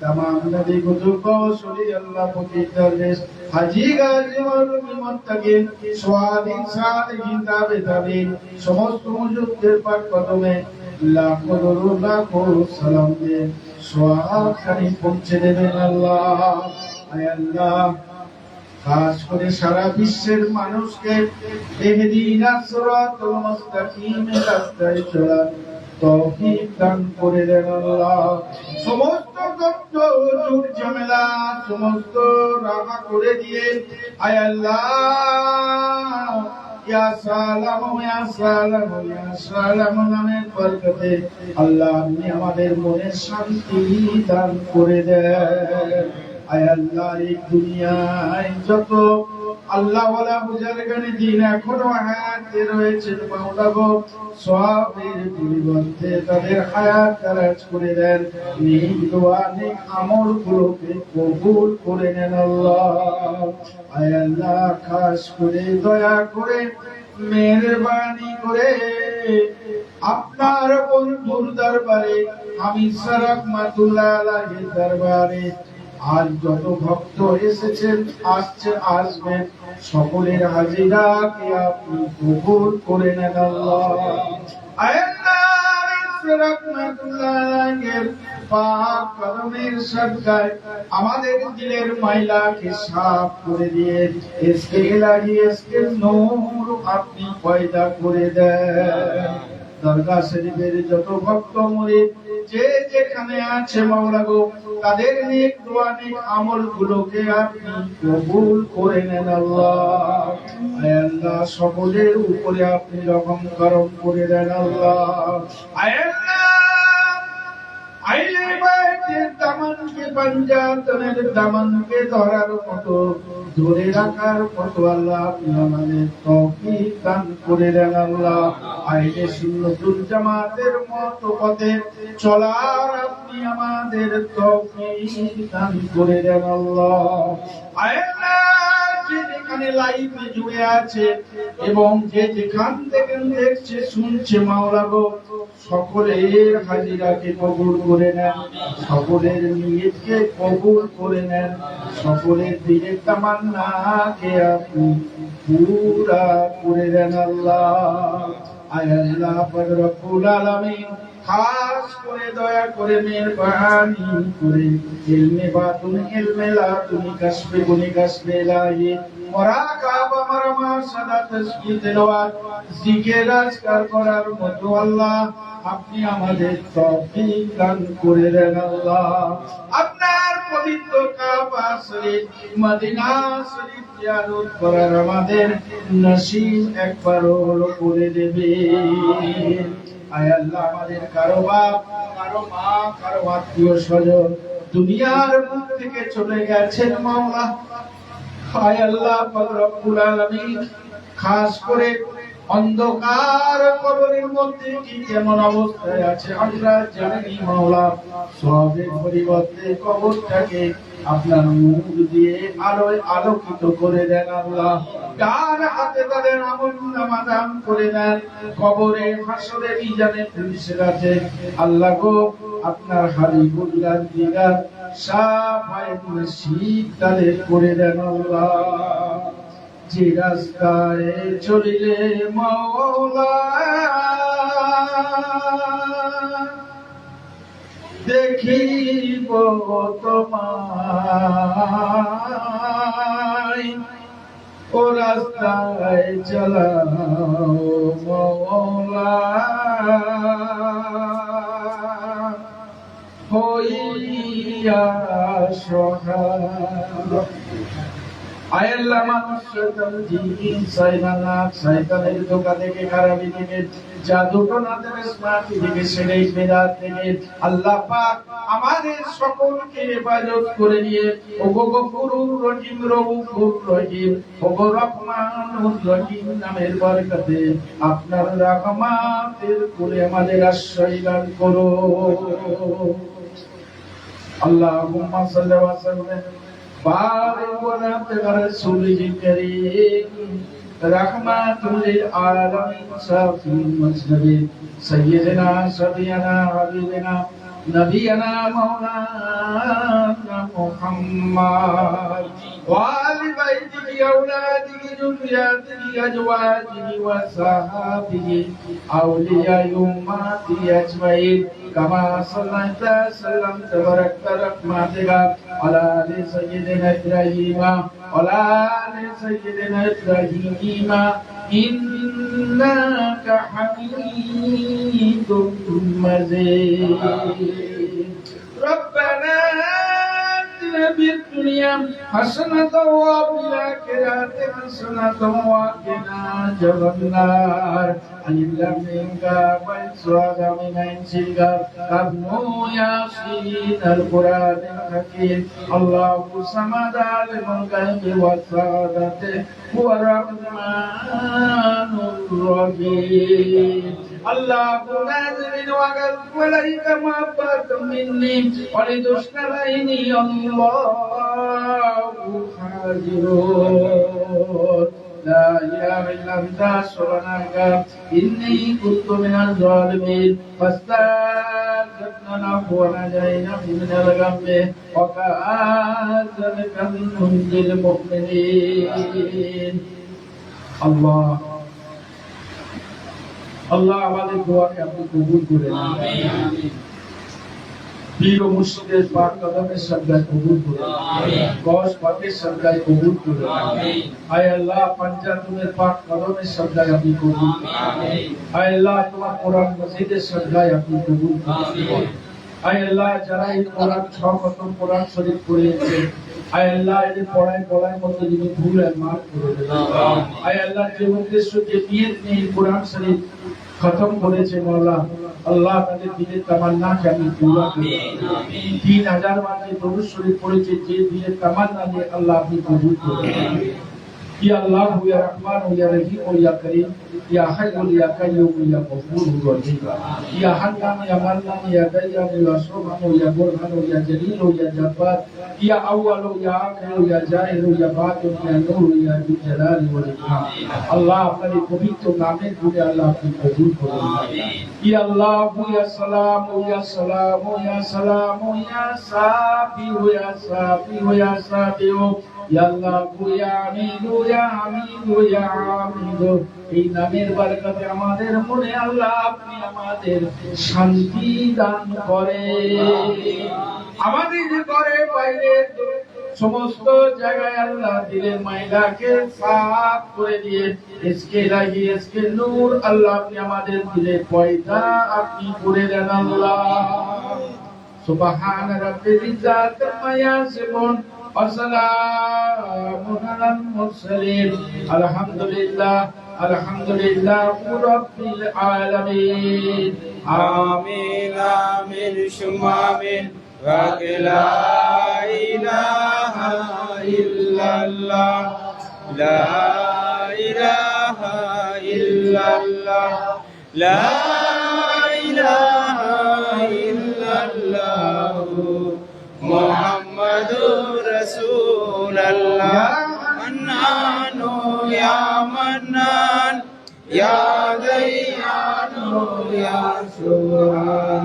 Speaker 3: तमाम नबी बुजुर्ग शरी अल्लाह फकीर दरवेश हाजी गाजी मौलवी मुत्तकिन स्वालिह सालिहीन ताबेदारीन समस्त मुजुद्देर पाक कदमे लाखो दरूद लाखो सालाम দিয়ে সওয়াব খালি পৌঁছে দেবেন আল্লাহ। আয় আল্লাহ, খাস করে সারা বিশ্বের মানুষকে ইহদিনাস সিরাতাল মুস্তাকিমের রাস্তায় চলার তৌফিক দান করে দেন আল্লাহ। সমস্ত কষ্ট যুগ ঝামেলা সমস্ত রাহা করে দিয়ে আয় আল্লাহ ইয়া সালাম ইয়া সালাম ইয়া সালাম নামের বরকতে আল্লাহ আপনি আমাদের মনে শান্তি দান করে দেন। আয় আল্লাহ, এই দুনিয়ায় যত আল্লাহ ওয়ালা বুজুর্গানে দিন এখনো হায়াতে রয়েছে মাওলা গো, সওয়াবের পরিবর্তে তাদের হায়াত দারাজ করে দেন। নেক দোয়া নেক আমলগুলোকে কবুল করে নেন আল্লাহ। আয় আল্লাহ, খাস করে দয়া করে মেহেরবানি করে আপনার বন্ধুর দরবারে আমি রহমাতুল্লাহ আলাইহির দরবারে আজ যত ভক্ত এসেছেন আসছে আসবেন সকলের হাজিরাকে আপনি কবুল করে নেন আল্লাহ। আয় আল্লাহ, রহমাতুল্লাহ আলাইহির পাক কদমের সদকায় আমাদের দিলের ময়লাকে সাফ করে দিয়ে ইসকে ইলাহি ইসকে নূর আপনি পয়দা করে দেন। দরগা শরীফের যত ভক্ত মুরিদ যে যেখানে আছে মাওলা গো, তাদের নেক দোয়া নেক আমলগুলোকে আপনি কবুল করে নেন আল্লাহ। আয় আল্লাহ, সকলের উপরে আপনি রহম করম করে দেন আল্লাহ। আয় আল্লাহ, আইলে বাইতের দামানকে পাঞ্জাতনের দামানকে ধরার মতো ধরে রাখার মতো আল্লাহ আপনি আমাদের তৌফিক দান করে দেন আল্লাহ। আইলে সুন্নাতুল জামাতের মতো পথে চলার আপনি আমাদের তৌফিক দান করে দেন আল্লাহ। আয় আল্লাহ, যে যেখানে লাইভে জুড়ে আছে এবং যে যেখান থেকে দেখছে শুনছে মাওলা গো, সকলের হাজিরাকে কবুল করে নেন, সকলের নিয়তকে কবুল করে নেন, সকলের দিলের তামান্নাকে আপনি পুরা করে দেন আল্লাহ। আয় আল্লাহ পাক রব্বুল আলামিন, খাস করে দয়া করে মেহেরবানি করে ইলমে বাতুন ইলমে লাতুনি কাশফে গুনি কাশফে ইলাহি মুরাকাবা মারমা সাদা তাসবিহ তেলাওয়াত জিকির আজকার করার মতো আল্লাহ আপনি আমাদের তৌফিক দান করে দেন আল্লাহ। আপনার পবিত্র কাবা শরীফ মদিনা শরীফ জিয়ারত করার আমাদের নসিব একবারও করে দেবেন। আয় আল্লাহ, আমাদের কারো বাপ কারো মা কারো আত্মীয় স্বজন দুনিয়ার মুখ থেকে চলে গেছেন মাওলা। আয় আল্লাহ পাক রব্বুল আলামিন, খাস করে অন্ধকার কবরের মধ্যে কি কেমন অবস্থায় আছে আমরা জানি মাওলা। সবের পরিবর্তে কবরটাকে আপনার নূর দিয়ে আলোয় আলোকিত করে দেন আল্লাহ। ডান হাতে তাদের আমলনামা দান করে দেন, কবরে হাসরে মিজানে পুলিশের আছে আল্লাহ গো, আপনার হাবিবুল্লাহ দিগার শাফায়েত নসিব তাদের করে দেন আল্লাহ। যে রাস্তায় চলিলে মাওলা দেখিব তোমায়, ও রাস্তায় চালাও মাওলা হইয়া সহায়।
Speaker 1: আয় আল্লাহ মানুষ শয়তান জিন শয়তানাত শয়তানের ধোঁকা থেকে খারাপি থেকে জাদু টোনা থেকে স্মার্টি থেকে শিরক বিদআত থেকে আল্লাহ পাক আমাদের সকলকে হেফাজত করে নিয়ে ওগো গফুরুর রহিম রউফুর রহিম ওগো রহমানুর রহিম নামের বরকতে আপনার রহমতের কোলে আমাদের আশ্রয় দান করো। আল্লাহুম্মা সাল্লি ওয়া সাল্লিম বারিক আলা রাসূলিল কারীম রাহমাতুল লিল আলামিন শাফিউল মুজনিবিন সাইয়্যিদিনা সাফিয়ানা হাবিবিনা নবিয়ানা মাওলানা মুহাম্মদ ওয়া আলি বাইতিহি আওলাদিহি যুররিয়াতিহি আজওয়াজিহি ওয়া সাহাবিহি আউলিয়া উম্মতিহি আজমাইন কামা সাল্লাল্লাহু সাল্লামতা বারাকতা রাহমাতুকা আলা আলি সাইয়্যিদিনা ইব্রাহিমা ওয়া আলি সাইয়্যিদিনা ইব্রাহিমা ইন্নাকা হামিদুম মাজিদ। রব্বানা আতিনা ফিদ দুনিয়া হাসানাতাও ওয়া ফিল আখিরাতি হাসানাতাও ওয়া কিনা আযাবান্নার। আলিল্লাহ মিনকা ওয়া সুআদা মিন ইনসিকা কাবনু ইয়াসিন আল কুরআনিল হাকীম আল্লাহু সামাদ আলিমুল গায়বি ওয়াস সাদাতি ওয়া রাহমানুর রহিম। আল্লাহু নাযিরিন ওয়া গালাইকা মাবাতাম মিন্নি ওয়া লিদুশনাইনি আল্লাহু হাজিরুন লা ইলাহা ইল্লা আনতা সুবহানাকা ইন্নী কুনতু মিনাজ জালিমিন ফাস্তাগফিরনা লাহু ওয়া নাজাইনাহু মিনাল গাম্মি ওয়া কাযযালিকা নুনজিল মুমিনিন। আল্লাহ আল্লাহ আমাদের দোয়াকে আপনি কবুল করে নিন। আমিন। পীর ও মুর্শিদের পাক কদমের সাজদায় কবুল করে নিন। আমিন। গৌস পাকের সাজদায় কবুল করে নিন। আমিন। আয় আল্লাহ পঞ্জাতুনের পাক কদমের সাজদায় আপনি কবুল করে নিন। আমিন। আয় আল্লাহ তোমার কোরআন মজিদের সাজদায় আপনি কবুল করে নিন। আমিন। আয় আল্লাহ যারা এই কোরআন 6 খতম কোরআন শরীফ পড়েছে আয় আল্লাহ এদের পড়ায় বলার মধ্যে যিনি ভুল আর মাফ করে দেন। আয় আল্লাহ যে উদ্দেশ্য যে নিয়ত নিয়ে কোরআন শরীফ খতম করেছে মাওলা আল্লাহ তাদের দিলের তামান্নাকে আপনি পুরা করে দিন। 3000 বার যে দরুদ শরীফ পড়েছে যে দিলের তামান্না নিয়ে আল্লাহ আপনি কবুল করে নিন। ইয়া আল্লাহ ইয়া রহমান ইয়া রহিম ইয়া করিম ইয়া হাই ইয়া কাইয়ুম ইয়া গফুর রহিম ইয়া হান্নান ইয়া মান্নান ইয়া দাইয়ান ইয়া সুবহান ইয়া বুরহান ইয়া জলিল ইয়া জব্বার ইয়া আউয়াল ইয়া আখির ইয়া জাহির ইয়া বাতিন ইয়া নূর ইয়া যুল জালালি ওয়াল ইকরাম। আল্লাহ আপনার এই পবিত্র নামের গুণে আল্লাহ আপনি কবুল করুন। আমিন। ইয়া আল্লাহ ইয়া সালাম ইয়া সালাম ইয়া সালাম ইয়া সাফি ইয়া সাফি ইয়া সাফি ইয়া আল্লাহ ইয়া আমিনু ইয়া আমিনু ইয়া আমিনু। এই নামের বরকতে আমাদের মনে আল্লাহ আপনি আমাদের শান্তি দান করেন। আমাদের ঘরে বাইরে সমস্ত জায়গায় আল্লাহ দিলের মাইলাকে সাফ করে দিয়ে ইসকে লাগি ইসকে নূর আল্লাহ আপনি আমাদের দিলের পয়দা আপনি করে দেন আল্লাহ। সুবহান রাব্বিল ইজ্জাতি আম্মা ইয়াসিফুন ওয়া সালামুন আলাল মুরসালিন আলহামদুলিল্লাহ আলহামদুলিল্লাহি রাব্বিল আলামিন।
Speaker 2: আমিন আমিন সুম্মা আমিন ওয়া লা ইলাহা ইল্লাল্লাহ লা ইলাহা ইল্লাল্লাহ লা ইলাহা ইল্লাল্লাহ মুহাম্মাদুর রাসূলুল্লাহ। মান্নানু ইয়া মান্নান ইয়া দাইয়ানু ইয়া সুবহান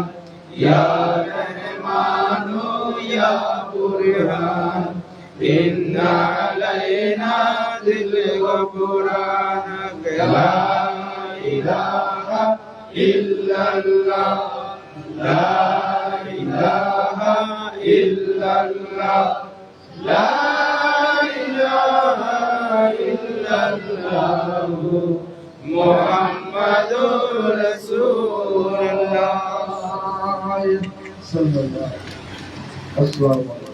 Speaker 2: ইয়া রহমানু ইয়া বুরহান ইন্না আলাইনা দিল গফুরান লা ইলাহা ইল্লাল্লাহ লা ইলাহা ইল্লাল্লাহ লা ইলাহা ইল্লাল্লাহ মুহাম্মাদুর রাসূলুল্লাহ
Speaker 1: সাল্লাল্লাহু আলাইহি ওয়াসাল্লাম।